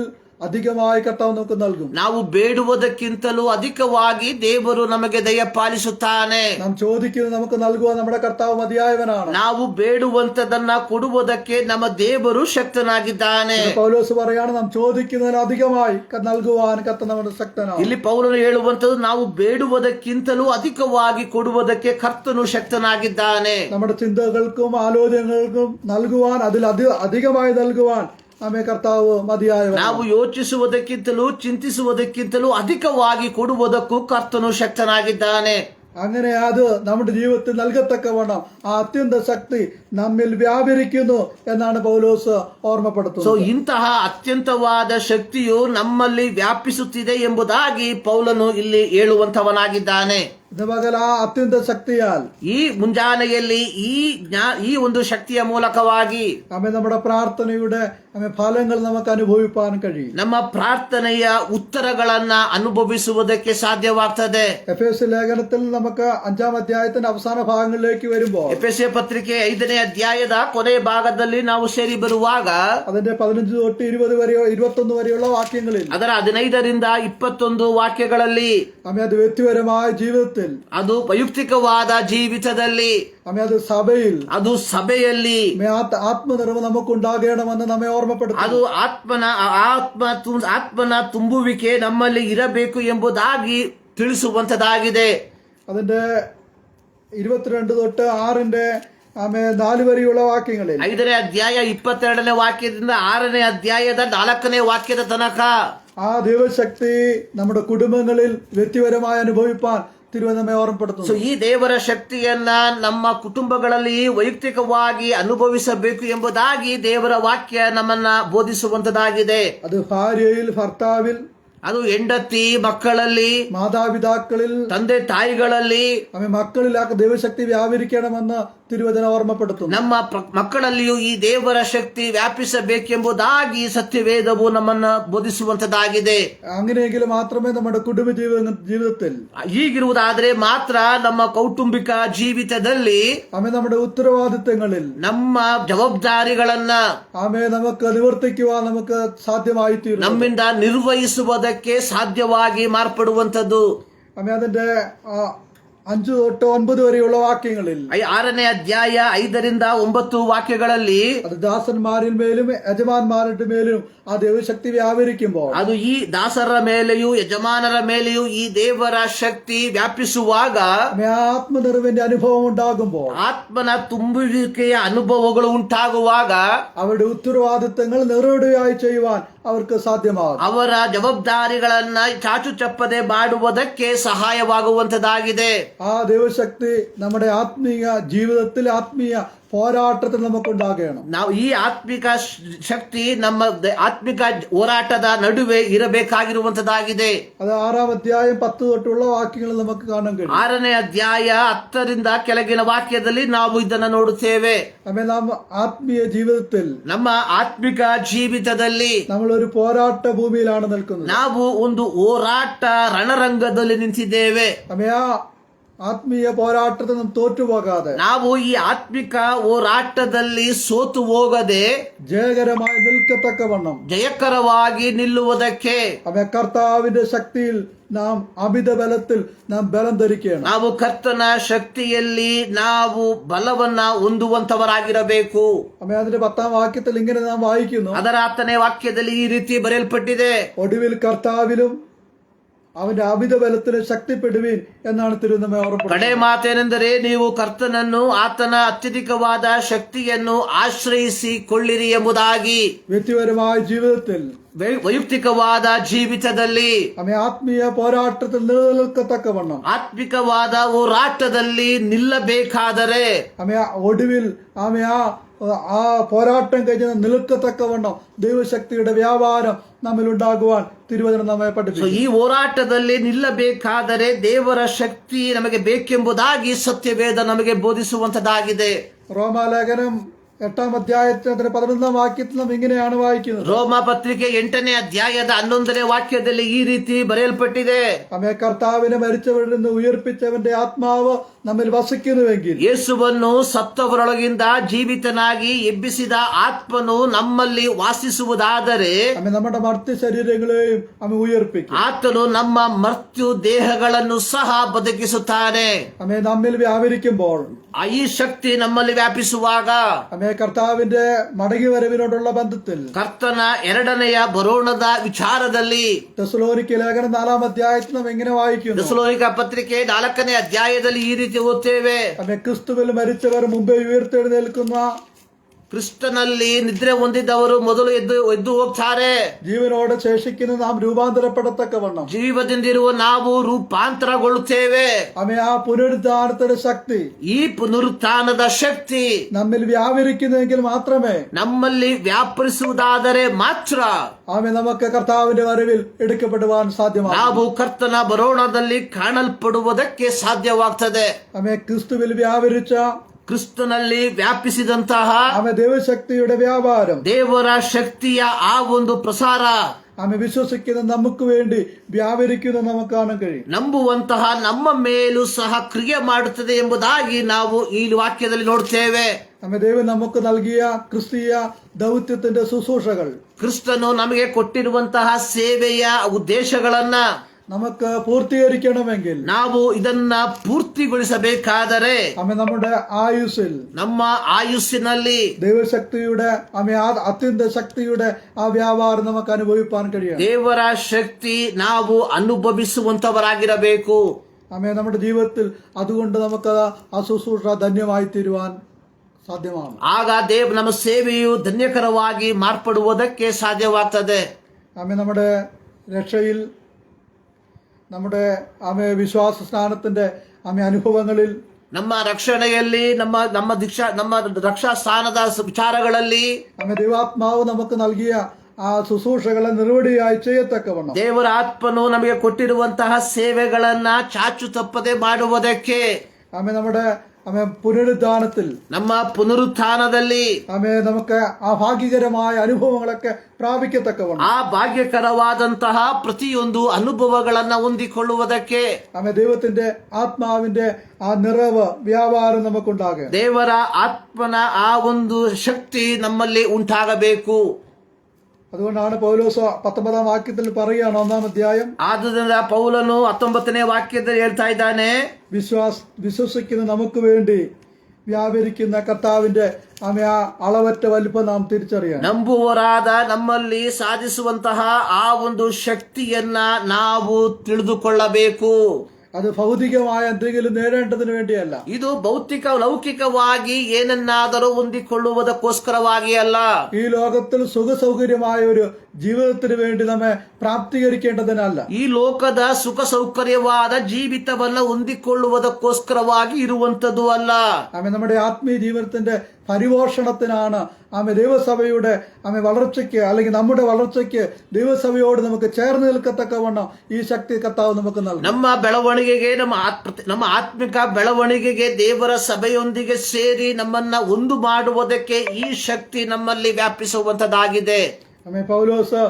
അധികമായി കർത്താവ് നമുക്ക് നൽകും. ನಾವು ಬೇಡುವುದಕ್ಕಿಂತಲೂ ಅಧಿಕವಾಗಿ ದೇವರು ನಮಗೆ ದಯ ಪಾಲಿಸುತ್ತಾನೆ. നാം ചോദിക്കുന്നത് നമുക്ക് നൽകുവാൻ നമ്മുടെ കർത്താവ് മതിയായവനാണ്. ನಾವು ಬೇಡುವಂತದನ್ನ ಕೊಡುವುದಕ್ಕೆ ನಮ್ಮ ದೇವರು ಶಕ್ತನಾಗಿದ್ದಾನೆ. പൗലോസ് പറയാണ് നാം ചോദിക്കുന്നതിന് അധികമായി നൽകുവാൻ കർത്താവ് നമ്മുടെ ശക്തനാണ്. ಇಲ್ಲಿ ಪೌಲನು ಹೇಳುವಂತದ್ದು ನಾವು ಬೇಡುವುದಕ್ಕಿಂತಲೂ ಅಧಿಕವಾಗಿ ಕೊಡುವುದಕ್ಕೆ ಕರ್ತನು ಶಕ್ತನಾಗಿದ್ದಾನೆ. നമ്മുടെ ചിന്തകൾക്കും ആലോചനകൾക്കും നൽകുവാൻ അതിൽ അധികമായി നൽകുവാൻ നമ്മെ കർത്താവ് മതിയായവനാണ്. ನಾವು ಯೋಚಿಸುವುದಕ್ಕಿಂತಲೂ ಚಿಂತಿಸುವುದಕ್ಕಿಂತಲೂ ಅಧಿಕವಾಗಿ ಕೊಡುವುದಕ್ಕೂ ಕರ್ತನು ಶಕ್ತನಾಗಿದ್ದಾನೆ. അങ്ങനെ അത് നമ്മുടെ ജീവിതത്തിൽ നൽകത്തക്കവണ്ണം ആ അത്യന്ത ശക്തി നമ്മിൽ വ്യാപരിക്കുന്നു എന്നാണ് പൗലോസ് ഓർമ്മപ്പെടുത്തുന്നത്. ಸೊ ಇಂತಹ ಅತ್ಯಂತವಾದ ಶಕ್ತಿಯು ನಮ್ಮಲ್ಲಿ ವ್ಯಾಪಿಸುತ್ತಿದೆ ಎಂಬುದಾಗಿ ಪೌಲನು ಇಲ್ಲಿ ಹೇಳುವಂತವನಾಗಿದ್ದಾನೆ. ഇന്ന് പകൽ ആ അത്യന്ത ശക്തിയാൽ ಈ ಮುಂಜಾನೆಯಲ್ಲಿ ಈ ಒಂದು ಶಕ್ತಿಯ ಮೂಲಕವಾಗಿ നമ്മുടെ പ്രാർത്ഥനയുടെ ഫലങ്ങൾ നമുക്ക് അനുഭവിപ്പാൻ കഴിയും. ನಮ್ಮ ಪ್ರಾರ್ಥನೆಯ ಉತ್ತರಗಳನ್ನ ಅನುಭವಿಸುವುದಕ್ಕೆ ಸಾಧ್ಯವಾಗ್ತದೆ. എഫേസ്യ ലേഖനത്തിൽ നമുക്ക് 5-ാം അധ്യായത്തിന്റെ അവസാന ഭാഗങ്ങളിലേക്ക് വരുമ്പോൾ ಎಫೆಸೀಯ ಪತ್ರಿಕೆ 5ನೇ ಅಧ್ಯಾಯದ ಕೊನೆಯ ಭಾಗದಲ್ಲಿ ನಾವು ಸೇರಿ ಬರುವಾಗ അതിന്റെ 15 തൊട്ട് 21 വരെയുള്ള വാക്യങ്ങളിൽ ಅದರ 15ರಿಂದ 21 ವಾಕ್ಯಗಳಲ್ಲಿ അത് വ്യക്തിപരമായ ജീവിതത്തിൽ ಅದು ವೈಯಕ್ತಿಕವಾದ ಜೀವಿತದಲ್ಲಿ അത് സഭയിൽ ಅದು ಸಭೆಯಲ್ಲಿ ആത്മനിറവ് നമുക്കുണ്ടാകണമെന്ന് നമ്മെ ഓർമ്മപ്പെടുത്തും. ಅದು ಆತ್ಮನ ತುಂಬುವಿಕೆ ನಮ್ಮಲ್ಲಿ ಇರಬೇಕು ಎಂಬುದಾಗಿ ತಿಳಿಸುವಂತದಾಗಿದೆ. അതിന്റെ 22 തൊട്ട് 6ന്റെ 4 വരെയുള്ള വാക്യങ്ങളിൽ 5ನೇ ಅಧ್ಯಾಯ 22ನೇ ವಾಕ್ಯದಿಂದ 6ನೇ ಅಧ್ಯಾಯದ 4ನೇ ವಾಕ್ಯದ ತನಕ ആ ദൈവശക്തി നമ്മുടെ കുടുംബങ്ങളിൽ വ്യക്തിപരമായി അനുഭവിപ്പാൻ തിരുവനന്തപുരം ഓർമ്മപ്പെടുത്തുന്നു. ಸೊ ಈ ದೇವರ ಶಕ್ತಿಯನ್ನ ನಮ್ಮ ಕುಟುಂಬಗಳಲ್ಲಿ ವೈಯಕ್ತಿಕವಾಗಿ ಅನುಭವಿಸಬೇಕು ಎಂಬುದಾಗಿ ದೇವರ ವಾಕ್ಯ ನಮ್ಮನ್ನ ಬೋಧಿಸುವಂತದಾಗಿದೆ. അത് ഭാര്യയിൽ, ഭർത്താവിൽ, ಅದು ಹೆಂಡತಿ ಮಕ್ಕಳಲ್ಲಿ, മാതാപിതാക്കളിൽ, ತಂದೆ ತಾಯಿಗಳಲ್ಲಿ, മക്കളിലാക്കി ദൈവശക്തി വ്യാപരിക്കണമെന്ന് തിരുവചനം ഓർമ്മപ്പെടുത്തുന്നു. ನಮ್ಮ ಮಕ್ಕಳಲ್ಲಿಯೂ ಈ ದೇವರ ಶಕ್ತಿ ವ್ಯಾಪಿಸಬೇಕೆಂಬುದಾಗಿ ಸತ್ಯವೇದವು ನಮ್ಮನ್ನ ಬೋಧಿಸುವಂತದಾಗಿದೆ. അങ്ങനെയെങ്കിൽ മാത്രമേ നമ്മുടെ കുടുംബ ജീവിതത്തിൽ ಹೀಗಿರುವುದಾದ್ರೆ ಮಾತ್ರ ನಮ್ಮ ಕೌಟುಂಬಿಕ ಜೀವಿತದಲ್ಲಿ നമ്മുടെ ഉത്തരവാദിത്തങ്ങളിൽ ನಮ್ಮ ಜವಾಬ್ದಾರಿಗಳನ್ನ നമുക്ക് നിവർത്തിക്കുവാൻ നമുക്ക് സാധ്യമായി തീരും. ನಮ್ಮಿಂದ ನಿರ್ವಹಿಸುವುದಕ್ಕೆ ಸಾಧ್ಯವಾಗಿ ಮಾರ್ಪಡುವಂತದ್ದು. അതിന്റെ 5 തൊട്ട് 9 വരെയുള്ള വാക്യങ്ങളിൽ 6ನೇ ಅಧ್ಯಾಯ 5ರಿಂದ 9 ವಾಕ್ಯಗಳಲ್ಲಿ അത് ദാസന്മാരിൽ മേലും യജമാന്മാരുടെ മേലും ആ ദൈവശക്തി വ്യാപരിക്കുമ്പോൾ ಅದು ಈ ದಾಸರ ಮೇಲೆಯೂ ಯಜಮಾನರ ಮೇಲೆಯೂ ಈ ದೇವರ ಶಕ್ತಿ ವ್ಯಾಪಿಸುವಾಗ ആത്മനിറവിന്റെ അനുഭവം ഉണ്ടാകുമ്പോൾ ಆತ್ಮನ ತುಂಬುವಿಕೆಯ ಅನುಭವಗಳು ಉಂಟಾಗುವಾಗ അവരുടെ ഉത്തരവാദിത്തങ്ങൾ നിറവേടുകയായി ചെയ്യുവാൻ അവർക്ക് സാധ്യമാകും. ಅವರ ಜವಾಬ್ದಾರಿಗಳನ್ನ ಚಾಚು ಚಪ್ಪದೆ ಮಾಡುವುದಕ್ಕೆ ಸಹಾಯವಾಗುವಂತದಾಗಿದೆ. ആ ദൈവശക്തി നമ്മുടെ ആത്മീയ ജീവിതത്തിൽ ആത്മീയ പോരാട്ടത്തിൽ നമുക്കുണ്ടാകണം. ನಾವು ಈ ಆತ್ಮಿಕ ಶಕ್ತಿ ನಮ್ಮ ಆತ್ಮಿಕ ಹೋರಾಟದ ನಡುವೆ ಇರಬೇಕಾಗಿರುವಂತದಾಗಿದೆ. അത് 6-ാം അധ്യായം 10 തൊട്ടുള്ള വാക്യങ്ങൾ നമുക്ക് കാണാൻ കഴിയും. 6ನೇ ಅಧ್ಯಾಯ 10ರಿಂದ ಕೆಳಗಿನ ವಾಕ್ಯದಲ್ಲಿ ನಾವು ಇದನ್ನು ನೋಡುತ್ತೇವೆ. നാം ആത്മീയ ജീവിതത്തിൽ ನಮ್ಮ ಆತ್ಮಿಕ ಜೀವಿತದಲ್ಲಿ നമ്മൾ ഒരു പോരാട്ട ഭൂമിയിലാണ് നിൽക്കുന്നത്. ನಾವು ಒಂದು ಹೋರಾಟ ರಣರಂಗದಲ್ಲಿ ನಿಂತಿದ್ದೇವೆ. ಆತ್ಮೀಯ ಹೋರಾಟದ ನಾವು ತೋಟು ಹೋಗಾದೆ ನಾವು ಈ ಆತ್ಮಿಕ ಹೋರಾಟದಲ್ಲಿ ಸೋತು ಹೋಗದೆ ജയകരമായി നിൽക്കത്തക്കവണ്ണം ಜಯಕರವಾಗಿ ನಿಲ್ಲುವುದಕ್ಕೆ അവൻ കർത്താവിന്റെ ശക്തിയിൽ നാം അമിത ബലത്തിൽ നാം ബലം ധരിക്കുകയാണ് ನಾವು ಕರ್ತನ ಶಕ್ತಿಯಲ್ಲಿ ನಾವು ಬಲವನ್ನ ಹೊಂದುವಂತವರಾಗಿರಬೇಕು. അവൻ അതിന്റെ 10ാം വാക്യത്തിൽ ഇങ്ങനെ നാം വായിക്കുന്നു, ಅದರ 10ನೇ ವಾಕ್ಯದಲ್ಲಿ ಈ ರೀತಿ ಬರೆಯಲ್ಪಟ್ಟಿದೆ, ഒടുവിൽ കർത്താവിലും അവന്റെ അമിത ബലത്തിന് ശക്തിപ്പെടുവീൻ എന്നാണ് തിരുവനന്തപുരം ഓർമ്മപ്പെടുന്നത്. ಕಡೆ ಮಾತೇನೆಂದರೆ ನೀವು ಕರ್ತನನ್ನು ಆತನ ಅತ್ಯಧಿಕವಾದ ಶಕ್ತಿಯನ್ನು ಆಶ್ರಯಿಸಿಕೊಳ್ಳಿರಿ ಎಂಬುದಾಗಿ. വ്യക്തിപരമായ ജീവിതത്തിൽ ವೈಯಕ್ತಿಕವಾದ ಜೀವಿತದಲ್ಲಿ അവൻ ആത്മീയ പോരാട്ടത്തിൽ നിലനിൽക്കത്തക്കവണ്ണം ಆತ್ಮಿಕವಾದ ಹೋರಾಟದಲ್ಲಿ ನಿಲ್ಲಬೇಕಾದರೆ അവൻ ഒടുവിൽ അവൻ ആ പോരാട്ടം കഴിഞ്ഞ് നിൽക്കത്തക്കവണ്ണം ദൈവശക്തിയുടെ വ്യാപാരം നമ്മിൽ ഉണ്ടാകുവാൻ തിരുവചനം നമ്മെ പഠിപ്പിച്ചു. ಈ ಹೋರಾಟದಲ್ಲಿ ನಿಲ್ಲಬೇಕಾದರೆ ದೇವರ ಶಕ್ತಿ ನಮಗೆ ಬೇಕೆಂಬುದಾಗಿ ಸತ್ಯವೇದ ನಮಗೆ ಬೋಧಿಸುವಂತದ್ದಾಗಿದೆ. റോമാലേഖനം 8ാം അധ്യായത്തിന്റെ 11ാം വാക്യത്തിൽ നാം ഇങ്ങനെയാണ് വായിക്കുന്നത്, ರೋಮ ಪತ್ರಿಕೆ 8ನೇ ಅಧ್ಯಾಯದ 11ನೇ ವಾಕ್ಯದಲ್ಲಿ ಈ ರೀತಿ ಬರೆಯಲ್ಪಟ್ಟಿದೆ, അവൻ കർത്താവിനെ മരിച്ചവരിൽ നിന്ന് ഉയർപ്പിച്ചവന്റെ ആത്മാവ് നമ്മിൽ വസിക്കുന്നുവെങ്കിൽ ಯೇಸುವನ್ನು ಸತ್ತವರೊಳಗಿಂದ ಜೀವಿತನಾಗಿ ಎಬ್ಬಿಸಿದ ಆತ್ಮನು ನಮ್ಮಲ್ಲಿ ವಾಸಿಸುವುದಾದರೆ അവൻ നമ്മുടെ മർത്യ ശരീരങ്ങളെയും അവൻ ഉയർപ്പിക്കും. ಆತನು ನಮ್ಮ ಮರ್ತ್ಯು ದೇಹಗಳನ್ನು ಸಹ ಬದುಕಿಸುತ್ತಾನೆ. അവൻ നമ്മിൽ വ്യാപരിക്കുമ്പോൾ ಈ ಶಕ್ತಿ ನಮ್ಮಲ್ಲಿ ವ್ಯಾಪಿಸುವಾಗ അവൻ കർത്താവിന്റെ മടങ്ങി വരവിനോടുള്ള ബന്ധത്തിൽ ಕರ್ತನ ಎರಡನೆಯ ಬರೋಣದ ವಿಚಾರದಲ್ಲಿ തെസ്സലോനിക്ക ലേഖനം 4ാം അധ്യായത്തിൽ നാം എങ്ങനെ വായിക്കുന്നു, ಥೆಸಲೋನಿಕ ಪತ್ರಿಕೆ 4ನೇ ಅಧ್ಯಾಯದಲ್ಲಿ ಈ ರೀತಿ ಓದ್ತೇವೆ, അവൻ ക്രിസ്തുവിൽ മരിച്ചവർ മുമ്പേ ഉയർത്തെഴുന്നേൽക്കുന്ന ಕ್ರಿಸ್ತನಲ್ಲಿ ನಿದ್ರೆ ಹೊಂದಿದವರು ಮೊದಲು ಎದ್ದು ಹೋಗ್ತಾರೆ, ജീവനോടെ ശേഷിക്കുന്ന നാം രൂപാന്തരപ്പെടത്തക്കവണ്ണം ಜೀವದಿಂದಿರುವ ನಾವು ರೂಪಾಂತರಗೊಳ್ಳುತ್ತೇವೆ. അവൻ ആ പുനരുദ്ധാനത്തിന്റെ ശക്തി ಈ ಪುನರುತ್ಥಾನದ ಶಕ್ತಿ നമ്മിൽ വ്യാപരിക്കുന്നെങ്കിൽ മാത്രമേ ನಮ್ಮಲ್ಲಿ ವ್ಯಾಪರಿಸುವುದಾದರೆ ಮಾತ್ರ അവൻ നമുക്ക് കർത്താവിന്റെ വരവിൽ എടുക്കപ്പെടുവാൻ സാധ്യമാകും. ನಾವು ಕರ್ತನ ಬರೋಣದಲ್ಲಿ ಕಾಣಲ್ಪಡುವುದಕ್ಕೆ ಸಾಧ್ಯವಾಗ್ತದೆ. അവൻ ക്രിസ്തുവിൽ വ്യാപരിച്ച ಕ್ರಿಸ್ತನಲ್ಲಿ ವ್ಯಾಪಿಸಿದಂತಹ അവൻ ദൈവശക്തിയുടെ വ്യാപാരം ದೇವರ ಶಕ್ತಿಯ ಆ ಒಂದು ಪ್ರಸಾರ അവൻ വിശ്വസിക്കുന്ന നമുക്ക് വേണ്ടി വ്യാപരിക്കുന്ന നമുക്ക് കാണാൻ കഴിയും. ನಂಬುವಂತಹ ನಮ್ಮ ಮೇಲೂ ಸಹ ಕ್ರಿಯೆ ಮಾಡುತ್ತದೆ ಎಂಬುದಾಗಿ ನಾವು ಈ ವಾಕ್ಯದಲ್ಲಿ ನೋಡ್ತೇವೆ. അവൻ ദൈവം നമുക്ക് നൽകിയ ക്രിസ്തീയ ദൗത്യത്തിന്റെ ശുശ്രൂഷകൾ ಕ್ರಿಸ್ತನು ನಮಗೆ ಕೊಟ್ಟಿರುವಂತಹ ಸೇವೆಯ ಉದ್ದೇಶಗಳನ್ನ നമുക്ക് പൂർത്തീകരിക്കണമെങ്കിൽ ನಾವು ಇದನ್ನ ಪೂರ್ತಿಗೊಳಿಸಬೇಕಾದರೆ അവൻ നമ്മുടെ ആയുസ്സിൽ ನಮ್ಮ ಆಯುಸ್ಸಿನಲ್ಲಿ ദൈവശക്തിയുടെ അവൻ അത്യന്ത ശക്തിയുടെ ആ വ്യാപാരം നമുക്ക് അനുഭവിപ്പാൻ കഴിയണം. ದೇವರ ಶಕ್ತಿ ನಾವು ಅನುಭವಿಸುವಂತವರಾಗಿರಬೇಕು. അവൻ നമ്മുടെ ജീവിതത്തിൽ അതുകൊണ്ട് നമുക്ക് ആ ശുശ്രൂഷ ധന്യമായി തീരുവാൻ സാധ്യമാണ്. ಆಗ ನಮ್ಮ ಸೇವೆಯು ಧನ್ಯಕರವಾಗಿ ಮಾರ್ಪಡುವುದಕ್ಕೆ ಸಾಧ್ಯವಾಗ್ತದೆ. അവൻ നമ്മുടെ രക്ഷയിൽ നമ്മുടെ വിശ്വാസ സ്നാനത്തിന്റെ അനുഭവങ്ങളിൽ ನಮ್ಮ ರಕ್ಷಣೆಯಲ್ಲಿ ನಮ್ಮ ರಕ್ಷಾ ಸ್ಥಾನದ ವಿಚಾರಗಳಲ್ಲಿ ദൈവാത്മാവ് നമുക്ക് നൽകിയ ആ ശുശ്രൂഷകളെ നിർവടിയായി ചെയ്യത്തക്കവണ്ണം ದೇವರ ಆತ್ಮನು ನಮಗೆ ಕೊಟ್ಟಿರುವಂತಹ ಸೇವೆಗಳನ್ನ ಚಾಚು ತಪ್ಪದೆ ಮಾಡುವುದಕ್ಕೆ നമ്മുടെ പുനരുദ്ധാനത്തിൽ ನಮ್ಮ ಪುನರುತ್ಥಾನದಲ್ಲಿ നമുക്ക് ആ ഭാഗ്യകരമായ അനുഭവങ്ങളൊക്കെ പ്രാപിക്കത്തക്കവണ്ണം ಆ ಭಾಗ್ಯಕರವಾದಂತಹ ಪ್ರತಿಯೊಂದು ಅನುಭವಗಳನ್ನ ಹೊಂದಿಕೊಳ್ಳುವುದಕ್ಕೆ ദൈവത്തിന്റെ ആത്മാവിന്റെ ആ നിറവ് വ്യാപാരം നമുക്കുണ്ടാകുക, ದೇವರ ಆತ್ಮನ ಆ ಒಂದು ಶಕ್ತಿ ನಮ್ಮಲ್ಲಿ ಉಂಟಾಗಬೇಕು. അതുകൊണ്ടാണ് പൗലോസ് 19ാം വാക്യത്തിൽ പറയുകയാണ്, 1ാം അധ്യായം, ಆದುದರಿಂದ ಪೌಲನು 19ನೇ ವಾಕ್ಯದಲ್ಲಿ ಹೇಳ್ತಾ ಇದ್ದಾನೆ, വിശ്വസിക്കുന്ന നമുക്ക് വേണ്ടി വ്യാപരിക്കുന്ന കർത്താവിന്റെ ആ അളവറ്റ വലിപ്പം നാം തിരിച്ചറിയാം. ನಂಬುವರಾದ ನಮ್ಮಲ್ಲಿ ಸಾಧಿಸುವಂತಹ ಆ ಒಂದು ಶಕ್ತಿಯನ್ನ ನಾವು ತಿಳಿದುಕೊಳ್ಳಬೇಕು. അത് ഭൗതികമായ എന്തെങ്കിലും നേടേണ്ടതിന് വേണ്ടിയല്ല, ಇದು ಭೌತಿಕ ಲೌಕಿಕವಾಗಿ ಏನನ್ನಾದರೂ ಹೊಂದಿಕೊಳ್ಳುವುದಕ್ಕೋಸ್ಕರವಾಗಿ ಅಲ್ಲ. ഈ ലോകത്തിൽ സുഖസൗകര്യമായ ഒരു ജീവിതത്തിന് വേണ്ടി നമ്മെ പ്രാപ്തീകരിക്കേണ്ടതിനല്ല, ಈ ಲೋಕದ ಸುಖ ಸೌಕರ್ಯವಾದ ಜೀವಿತವನ್ನ ಹೊಂದಿಕೊಳ್ಳುವುದಕ್ಕೋಸ್ಕರವಾಗಿ ಇರುವಂತದ್ದು ಅಲ್ಲ. നമ്മുടെ ആത്മീയ ജീവിതത്തിന്റെ പരിപോഷണത്തിനാണ് ദൈവസഭയുടെ വളർച്ചയ്ക്ക് അല്ലെങ്കിൽ നമ്മുടെ വളർച്ചയ്ക്ക് ദൈവസഭയോട് നമുക്ക് ചേർന്ന് നിൽക്കത്തക്കവണ്ണം ഈ ശക്തി കർത്താവ് നമുക്ക് നൽകും. ನಮ್ಮ ಬೆಳವಣಿಗೆಗೆ ನಮ್ಮ ಆತ್ಮಿಕ ಬೆಳವಣಿಗೆಗೆ ದೇವರ ಸಭೆಯೊಂದಿಗೆ ಸೇರಿ ನಮ್ಮನ್ನ ಒಂದು ಮಾಡುವುದಕ್ಕೆ ಈ ಶಕ್ತಿ ನಮ್ಮಲ್ಲಿ ವ್ಯಾಪಿಸುವಂತದ್ದಾಗಿದೆ. പൗലോസ്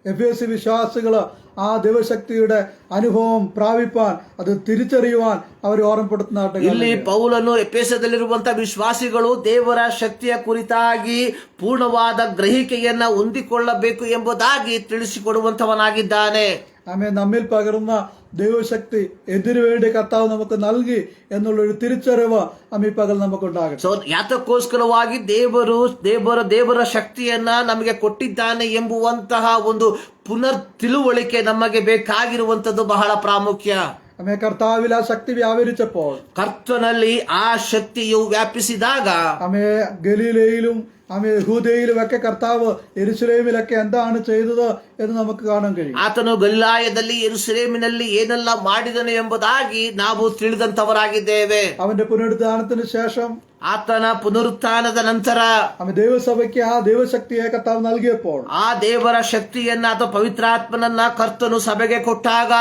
എഫെസി വിശ്വാസികള് ആ ദൈവശക്തിയുടെ അനുഭവം പ്രാപിപ്പാൻ അത് തിരിച്ചറിയുവാൻ അവർ ഓർമ്മപ്പെടുത്തുന്ന ಇಲ್ಲಿ ಪೌಲನು ಎಫೆಸದಲ್ಲಿರುವಂತಹ ವಿಶ್ವಾಸಿಗಳು ದೇವರ ಶಕ್ತಿಯ ಕುರಿತಾಗಿ ಪೂರ್ಣವಾದ ಗ್ರಹಿಕೆಯನ್ನ ಹೊಂದಿಕೊಳ್ಳಬೇಕು ಎಂಬುದಾಗಿ ತಿಳಿಸಿಕೊಡುವಂತವನಾಗಿದ್ದಾನೆ. ആമേൻ. നമ്മിൽ പകരുന്ന ദൈവശക്തി എന്തിനു വേണ്ടി കർത്താവ് നമുക്ക് നൽകി എന്നുള്ളൊരു തിരിച്ചറിവ് ഈ പകൽ നമുക്കുണ്ടാകട്ടെ. ಸೊ ಯಾತಕ್ಕೋಸ್ಕರವಾಗಿ ದೇವರ ಶಕ್ತಿಯನ್ನ ನಮಗೆ ಕೊಟ್ಟಿದ್ದಾನೆ ಎಂಬುವಂತಹ ಒಂದು ಪುನರ್ ತಿಳುವಳಿಕೆ ನಮಗೆ ಬೇಕಾಗಿರುವಂತದ್ದು ಬಹಳ ಪ್ರಾಮುಖ್ಯ. കർത്താവിൽ ആ ശക്തി വ്യാപരിച്ചപ്പോൾ, ಕರ್ತನಲ್ಲಿ ಆ ಶಕ್ತಿಯು ವ್ಯಾಪಿಸಿದಾಗ, ഗലീലയിലും യഹൂദയിലും ഒക്കെ കർത്താവ് യെരുശലേമിലൊക്കെ എന്താണ് ചെയ്തത് എന്ന് നമുക്ക് കാണാൻ കഴിയും. ಆತನು ಗಲಿಲಾಯದಲ್ಲಿ ಯೆರೂಸಲೇಮಿನಲ್ಲಿ ಏನೆಲ್ಲ ಮಾಡಿದನು ಎಂಬುದಾಗಿ ನಾವು ತಿಳಿದಂತವರಾಗಿದ್ದೇವೆ. അവന്റെ പുനരുദ്ധാനത്തിന് ശേഷം, ಆತನ ಪುನರುತ್ಥಾನದ ನಂತರ ദൈവസഭയ്ക്ക് ആ ദൈവശക്തിയെ കർത്താവ് നൽകിയപ്പോൾ, ಆ ದೇವರ ಶಕ್ತಿಯನ್ನ ಅಥವಾ ಪವಿತ್ರಾತ್ಮನನ್ನ ಕರ್ತನು ಸಭೆಗೆ ಕೊಟ್ಟಾಗ,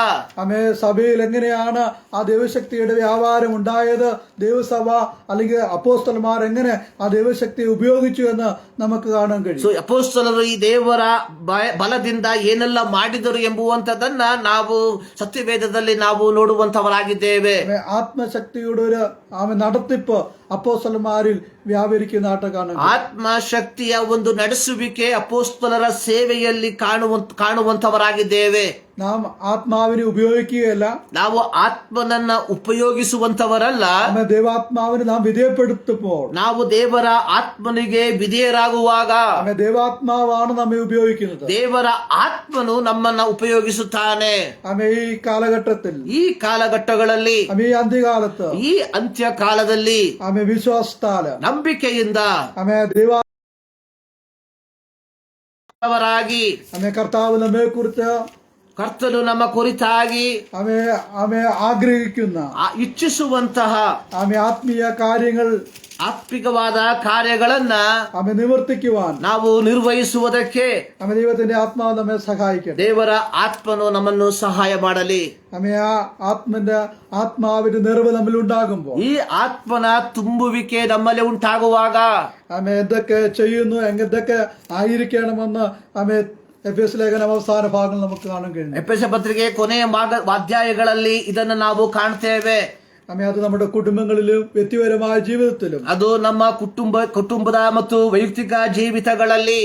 സഭയിൽ എങ്ങനെയാണ് ആ ദൈവശക്തിയുടെ വ്യാപാരം ഉണ്ടായത്, ദൈവസഭ അല്ലെങ്കിൽ അപ്പോസ്തലന്മാർ എങ്ങനെ ആ ദൈവശക്തിയെ ഉപയോഗിച്ചു എന്ന് നമുക്ക് കാണാൻ കഴിയും. ಸೊ ಅಪೋಸ್ತಲರು ಈ ದೇವರ ಬಲದಿಂದ ಏನೆಲ್ಲ ಮಾಡಿದರು ಎಂಬುವಂತದನ್ನ ನಾವು ಸತ್ಯವೇದದಲ್ಲಿ ನಾವು ನೋಡುವಂತವರಾಗಿದ್ದೇವೆ. ആത്മശക്തിയുടെ ഒരു നടത്തിപ്പ് ಅಪೋಸ್ತಲಮಾರಿൽ ವ್ಯಾಪರಿക്കുന്നതായിട്ട് കാണാൻ. ಆತ್ಮಶಕ್ತಿಯ ಒಂದು ನಡೆಸುವಿಕೆ ಅಪೋಸ್ತಲರ ಸೇವೆಯಲ್ಲಿ ಕಾಣುವಂತವರಾಗಿದ್ದೇವೆ. നാം ആത്മാവിനെ ഉപയോഗിക്കുകയല്ല, ನಾವು ಆತ್ಮನನ್ನ ಉಪಯೋಗಿಸುವಂತವರಲ್ಲ. ദൈവാത്മാവിനെ നാം വിധേയപ്പെടുത്തുമ്പോൾ, ನಾವು ದೇವರ ಆತ್ಮನಿಗೆ ವಿಧೇಯರಾಗುವಾಗ ദൈവാത്മാവാണ് നമ്മെ ഉപയോഗിക്കുന്നത്. ದೇವರ ಆತ್ಮನು ನಮ್ಮನ್ನ ಉಪಯೋಗಿಸುತ್ತಾನೆ. ഈ കാലഘട്ടത്തിൽ, ಈ ಕಾಲಘಟ್ಟಗಳಲ್ಲಿ, ഈ അന്ത്യകാലത്ത്, ಈ ಅಂತ್ಯ ಕಾಲದಲ್ಲಿ ವಿಶ್ವಾಸತಾಲ, ನಂಬಿಕೆಯಿಂದ ದೇವರಾಗಿ ಕರ್ತಾവ് നമ്മെ കുറിച്ച്, ಕರ್ತನು ನಮ್ಮ ಕುರಿತಾಗಿ ಆಗ್ರಹಿക്കുന്ന, ಇಚ್ಛಿಸುವಂತಹ ಆತ್ಮೀಯ ಕಾರ್ಯങ്ങൾ, ಆತ್ಮಿಕವಾದ ಕಾರ್ಯಗಳನ್ನ ನಿವರ್ತಿക്കുവാൻ, ನಾವು ನಿರ್ವಹಿಸುವುದಕ್ಕೆ ദൈവത്തിന്റെ ആത്മാവ് നമ്മെ സഹായിക്കട്ടെ. ದೇವರ ಆತ್ಮನು ನಮ್ಮನ್ನು ಸಹಾಯ ಮಾಡಲಿ. ആത്മാവിന്റെ നിറവ് നമ്മിൽ ഉണ്ടാകുമ്പോൾ, ಈ ಆತ್ಮನ ತುಂಬುವಿಕೆ ನಮ್ಮಲ್ಲಿ ಉಂಟಾಗುವಾಗ എന്തൊക്കെ ചെയ്യുന്നു, എന്തൊക്കെ ആയിരിക്കണമെന്ന് എഫെസ് ലേഖനം അവസാന ഭാഗങ്ങൾ നമുക്ക് കാണാൻ കഴിയും. ಎಫೆಸ ಪತ್ರಿಕೆ ಕೊನೆಯ ಅಧ್ಯಾಯಗಳಲ್ಲಿ ಇದನ್ನು ನಾವು ಕಾಣ್ತೇವೆ. ಅದು നമ്മുടെ കുടുംബങ്ങളിലും വ്യക്തിപരമായ ജീവിതത്തിലും, ಅದು ನಮ್ಮ ಕುಟುಂಬದ ಮತ್ತು ವೈಯಕ್ತಿಕ ಜೀವಿತಗಳಲ್ಲಿ,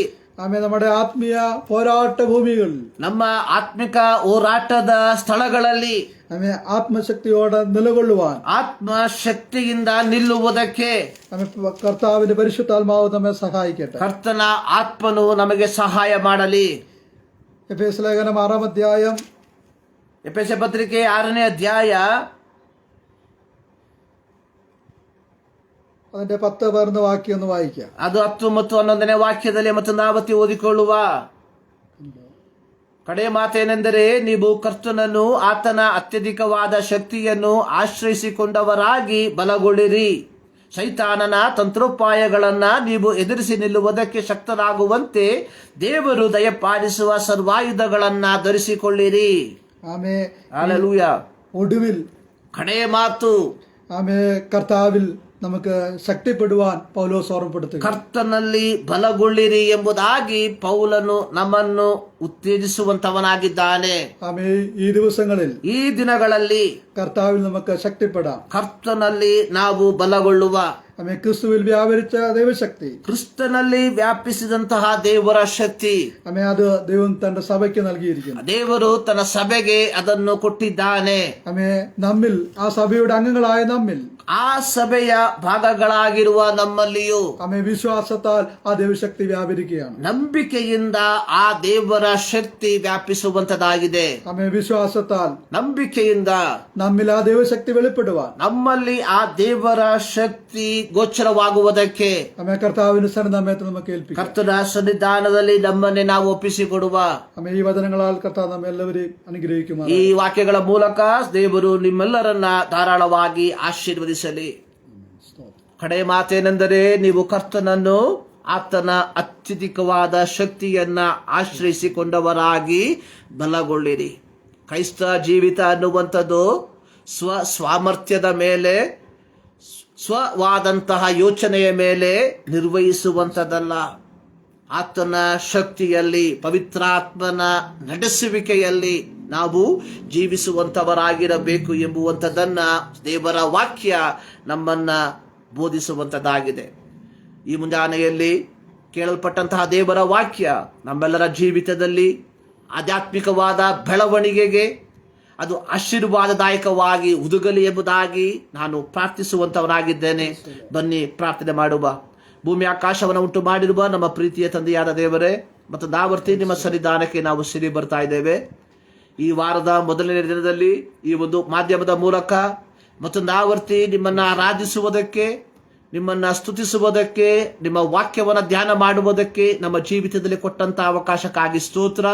നമ്മുടെ ആത്മീയ പോരാട്ട ഭൂമികളിൽ, ನಮ್ಮ ಆತ್ಮಿಕ ಹೋರಾಟದ ಸ್ಥಳಗಳಲ್ಲಿ ആത്മശക്തിയോടെ നിലകൊള്ളുവാൻ, ಆತ್ಮಶಕ್ತಿಯಿಂದ ನಿಲ್ಲುವುದಕ್ಕೆ കർത്താവിന്റെ പരിശുദ്ധാത്മാവ് നമ്മെ സഹായിക്കട്ടെ. ಕರ್ತನ ಆತ್ಮನು ನಮಗೆ ಸಹಾಯ ಮಾಡಲಿ. എഫെസ് ലേഖനം 6-ാം അധ്യായം, ಎಫೆಸ ಪತ್ರಿಕೆ 6ನೇ ಅಧ್ಯಾಯ അതിന്റെ 10-11 ವಾಕ್ಯ ഒന്ന് വായിക്കാം. ಅದು 10 ಮತ್ತು 11ನೇ ವಾಕ್ಯದಲ್ಲಿ ಮತ್ತೊಂದಾವತಿ ಓದಿಕೊಳ್ಳುವ. ಕಡೆ ಮಾತೇನೆಂದರೆ, ನೀವು ಕರ್ತನನ್ನು ಆತನ ಅತ್ಯಧಿಕವಾದ ಶಕ್ತಿಯನ್ನು ಆಶ್ರಯಿಸಿಕೊಂಡವರಾಗಿ ಬಲಗೊಳ್ಳಿರಿ. ಸೈತಾನನ ತಂತ್ರೋಪಾಯಗಳನ್ನ ನೀವು ಎದುರಿಸಿ ನಿಲ್ಲುವುದಕ್ಕೆ ಶಕ್ತರಾಗುವಂತೆ ದೇವರು ದಯಪಾಲಿಸುವ ಸರ್ವಾಯುಧಗಳನ್ನ ಧರಿಸಿಕೊಳ್ಳಿರಿ. ಹಲ್ಲೆಲೂಯಾ. ഒടുവിൽ ಕಡೆ ಮಾತು, കർത്താവിൽ നമുക്ക് ശക്തിപ്പെടുവാൻ പൗലോസ് ഓർമ്മപ്പെടുത്തുന്നു. ಕರ್ತನಲ್ಲಿ ಬಲಗೊಳ್ಳಿರಿ ಎಂಬುದಾಗಿ ಪೌಲನು ನಮ್ಮನ್ನು ಉತ್ತೇಜಿಸುವಂತವನಾಗಿದ್ದಾನೆ. ഈ ദിവസങ്ങളിൽ, ಈ ದಿನಗಳಲ್ಲಿ കർത്താവിൽ നമുക്ക് ശക്തിപ്പെടാം. ಕರ್ತನಲ್ಲಿ ನಾವು ಬಲಗೊಳ್ಳುವ, ക്രിസ്തുവിൽ വ്യാപരിച്ച ദൈവശക്തി, ಕ್ರಿಸ್ತನಲ್ಲಿ ವ್ಯಾಪಿಸಿದಂತಹ ದೇವರ ಶಕ್ತಿ, അത് ദൈവം തന്റെ സഭയ്ക്ക് നൽകിയിരിക്കുന്നു. ದೇವರು ತನ್ನ ಸಭೆಗೆ ಅದನ್ನು ಕೊಟ್ಟಿದ್ದಾನೆ. നമ്മിൽ, ಆ ಸಭೆയുടെ ಅಂಗങ്ങളായ നമ്മിൽ, ಆ ಸಭೆಯ ಭಾಗಗಳಾಗಿರುವ ನಮ್ಮಲ್ಲಿಯೂ ವಿಶ್ವಾಸತಾಲ್ ಆ ದೇವಶಕ್ತಿ ವ್ಯಾಪರಿക്കുകയാണ്. ನಂಬಿಕೆಯಿಂದ ಆ ದೇವರ ಶಕ್ತಿ ವ್ಯಾಪಿಸುವಂತದಾಗಿದೆ. ವಿಶ್ವಾಸತಾಲ್, ನಂಬಿಕೆಯಿಂದ നമ്മിൽ ಆ ದೇವಶಕ್ತಿ വെളിപ്പെടുവാൻ, ನಮ್ಮಲ್ಲಿ ಆ ದೇವರ ಶಕ್ತಿ ಗೋಚರವಾಗುವುದಕ್ಕೆ കർത്താവിന്റെ സന്നിധാനത്തിൽ നമുക്ക് ഏൽപ്പിക്കാം. ಕರ್ತನ ಸನ್ನಿಧಾನದಲ್ಲಿ ನಮ್ಮನ್ನೇ ನಾವು ಒಪ್ಪಿಸಿಕೊಡುವ. ಈ ವಚನಗಳಾൽ ಕರ್ತಾവ് ನಮ್ಮೆಲ್ಲವരെയും അനുഗ്രഹിക്കുമാറാകട്ടെ. ಈ ವಾಕ್ಯಗಳ ಮೂಲಕ ದೇವರು ನಿಮ್ಮೆಲ್ಲರನ್ನ ಧಾರಾಳವಾಗಿ ಆಶೀರ್ವದಿಸಲಿ. ಕಡೆ ಮಾತೇನೆಂದರೆ, ನೀವು ಕರ್ತನನ್ನು ಆತನ ಅತ್ಯಧಿಕವಾದ ಶಕ್ತಿಯನ್ನ ಆಶ್ರಯಿಸಿಕೊಂಡವರಾಗಿ ಬಲಗೊಳ್ಳಿರಿ. ಕ್ರೈಸ್ತ ಜೀವಿತ ಅನ್ನುವಂಥದ್ದು ಸ್ವಾಮರ್ಥ್ಯದ ಮೇಲೆ, ಸ್ವವಾದಂತಹ ಯೋಚನೆಯ ಮೇಲೆ ನಿರ್ವಹಿಸುವಂಥದ್ದಲ್ಲ. ಆತನ ಶಕ್ತಿಯಲ್ಲಿ, ಪವಿತ್ರಾತ್ಮನ ನಡೆಸುವಿಕೆಯಲ್ಲಿ ನಾವು ಜೀವಿಸುವಂತವರಾಗಿರಬೇಕು ಎಂಬುವಂಥದ್ದನ್ನ ದೇವರ ವಾಕ್ಯ ನಮ್ಮನ್ನ ಬೋಧಿಸುವಂಥದ್ದಾಗಿದೆ. ಈ ಮುಂಜಾನೆಯಲ್ಲಿ ಕೇಳಲ್ಪಟ್ಟಂತಹ ದೇವರ ವಾಕ್ಯ ನಮ್ಮೆಲ್ಲರ ಜೀವಿತದಲ್ಲಿ ಆಧ್ಯಾತ್ಮಿಕವಾದ ಬೆಳವಣಿಗೆಗೆ ಅದು ಆಶೀರ್ವಾದದಾಯಕವಾಗಿ ಉದುಗಲಿ ಎಂಬುದಾಗಿ ನಾನು ಪ್ರಾರ್ಥಿಸುವಂತವನಾಗಿದ್ದೇನೆ. ಬನ್ನಿ ಪ್ರಾರ್ಥನೆ ಮಾಡುವ. ಭೂಮಿ ಆಕಾಶವನ್ನು ಉಂಟು ಮಾಡಿರುವ ನಮ್ಮ ಪ್ರೀತಿಯ ತಂದೆಯಾದ ದೇವರೇ, ಮತ್ತು ನಾವರ್ತಿ ನಿಮ್ಮ ಸನ್ನಿಧಾನಕ್ಕೆ ನಾವು ಸಿರಿ ಬರ್ತಾ ಇದ್ದೇವೆ. ಈ ವಾರದ ಮೊದಲನೇ ದಿನದಲ್ಲಿ ಈ ಒಂದು ಮಾಧ್ಯಮದ ಮೂಲಕ ಮತ್ತು ನಾವರ್ತಿ ನಿಮ್ಮನ್ನ ಆರಾಧಿಸುವುದಕ್ಕೆ, ನಿಮ್ಮನ್ನ ಸ್ತುತಿಸುವುದಕ್ಕೆ, ನಿಮ್ಮ ವಾಕ್ಯವನ್ನು ಧ್ಯಾನ ಮಾಡುವುದಕ್ಕೆ ನಮ್ಮ ಜೀವಿತದಲ್ಲಿ ಕೊಟ್ಟಂತ ಅವಕಾಶಕ್ಕಾಗಿ ಸ್ತೋತ್ರ.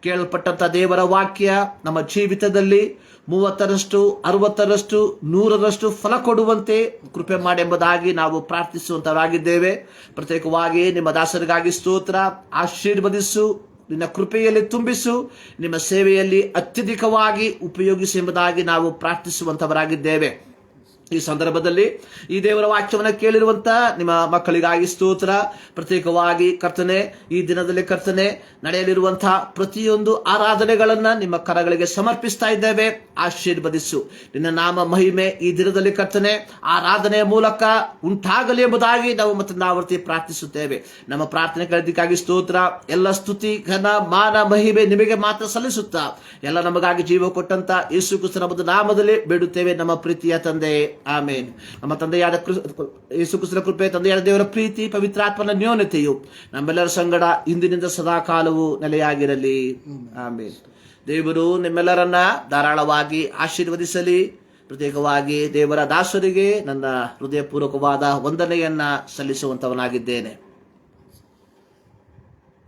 ಕೇಳಲ್ಪಟ್ಟಂತ ದೇವರ ವಾಕ್ಯ ನಮ್ಮ ಜೀವಿತದಲ್ಲಿ 30ರಷ್ಟು 60ರಷ್ಟು 100ರಷ್ಟು ಫಲ ಕೊಡುವಂತೆ ಕೃಪೆ ಮಾಡಿ ಎಂಬುದಾಗಿ ನಾವು ಪ್ರಾರ್ಥಿಸುವಂತವರಾಗಿದ್ದೇವೆ. ಪ್ರತ್ಯೇಕವಾಗಿ ನಿಮ್ಮ ದಾಸರಿಗಾಗಿ ಸ್ತೋತ್ರ. ಆಶೀರ್ವದಿಸು, ನಿನ್ನ ಕೃಪೆಯಲ್ಲಿ ತುಂಬಿಸು, ನಿಮ್ಮ ಸೇವೆಯಲ್ಲಿ ಅತ್ಯಧಿಕವಾಗಿ ಉಪಯೋಗಿಸು ಎಂಬುದಾಗಿ ನಾವು ಪ್ರಾರ್ಥಿಸುವಂತವರಾಗಿದ್ದೇವೆ. ಈ ಸಂದರ್ಭದಲ್ಲಿ ಈ ದೇವರ ವಾಕ್ಯವನ್ನು ಕೇಳಿರುವಂತ ನಿಮ್ಮ ಮಕ್ಕಳಿಗಾಗಿ ಸ್ತೋತ್ರ. ಪ್ರತ್ಯೇಕವಾಗಿ ಕರ್ತನೆ, ಈ ದಿನದಲ್ಲಿ ಕರ್ತನೆ ನಡೆಯಲಿರುವಂತಹ ಪ್ರತಿಯೊಂದು ಆರಾಧನೆಗಳನ್ನ ನಿಮ್ಮ ಕರಗಳಿಗೆ ಸಮರ್ಪಿಸ್ತಾ ಇದ್ದೇವೆ. ಆಶೀರ್ವದಿಸು. ನಿನ್ನ ನಾಮ ಮಹಿಮೆ ಈ ದಿನದಲ್ಲಿ ಕರ್ತನೆ ಆರಾಧನೆಯ ಮೂಲಕ ಉಂಟಾಗಲಿ ಎಂಬುದಾಗಿ ನಾವು ಮತ್ತೊಂದಾವರ್ತಿ ಪ್ರಾರ್ಥಿಸುತ್ತೇವೆ. ನಮ್ಮ ಪ್ರಾರ್ಥನೆ ಕೇಳಿದ್ದಕ್ಕಾಗಿ ಸ್ತೋತ್ರ. ಎಲ್ಲ ಸ್ತುತಿ, ಘನ, ಮಾನ, ಮಹಿಮೆ ನಿಮಗೆ ಮಾತ್ರ ಸಲ್ಲಿಸುತ್ತಾ ಎಲ್ಲ ನಮಗಾಗಿ ಜೀವ ಕೊಟ್ಟಂತ ಯೇಸು ಕ್ರಿಸ್ತನ ನಾಮದಲ್ಲಿ ಬೇಡುತ್ತೇವೆ ನಮ್ಮ ಪ್ರೀತಿಯ ತಂದೆ, ಆಮೇನ್. ನಮ್ಮ ತಂದೆಯಾದ ಯೇಸು ಕ್ರಿಸ್ತನ ಕೃಪೆ, ತಂದೆಯಾದ ದೇವರ ಪ್ರೀತಿ, ಪವಿತ್ರಾತ್ಮನ ನ್ಯೂನತೆಯು ನಮ್ಮೆಲ್ಲರ ಸಂಗಡ ಇಂದಿನಿಂದ ಸದಾಕಾಲವೂ ನೆಲೆಯಾಗಿರಲಿ. ಆಮೇನ್. ದೇವರು ನಿಮ್ಮೆಲ್ಲರನ್ನ ಧಾರಾಳವಾಗಿ ಆಶೀರ್ವದಿಸಲಿ. ಪ್ರತ್ಯೇಕವಾಗಿ ದೇವರ ದಾಸರಿಗೆ ನನ್ನ ಹೃದಯಪೂರ್ವಕವಾದ ವಂದನೆಯನ್ನ ಸಲ್ಲಿಸುವಂತವನಾಗಿದ್ದೇನೆ.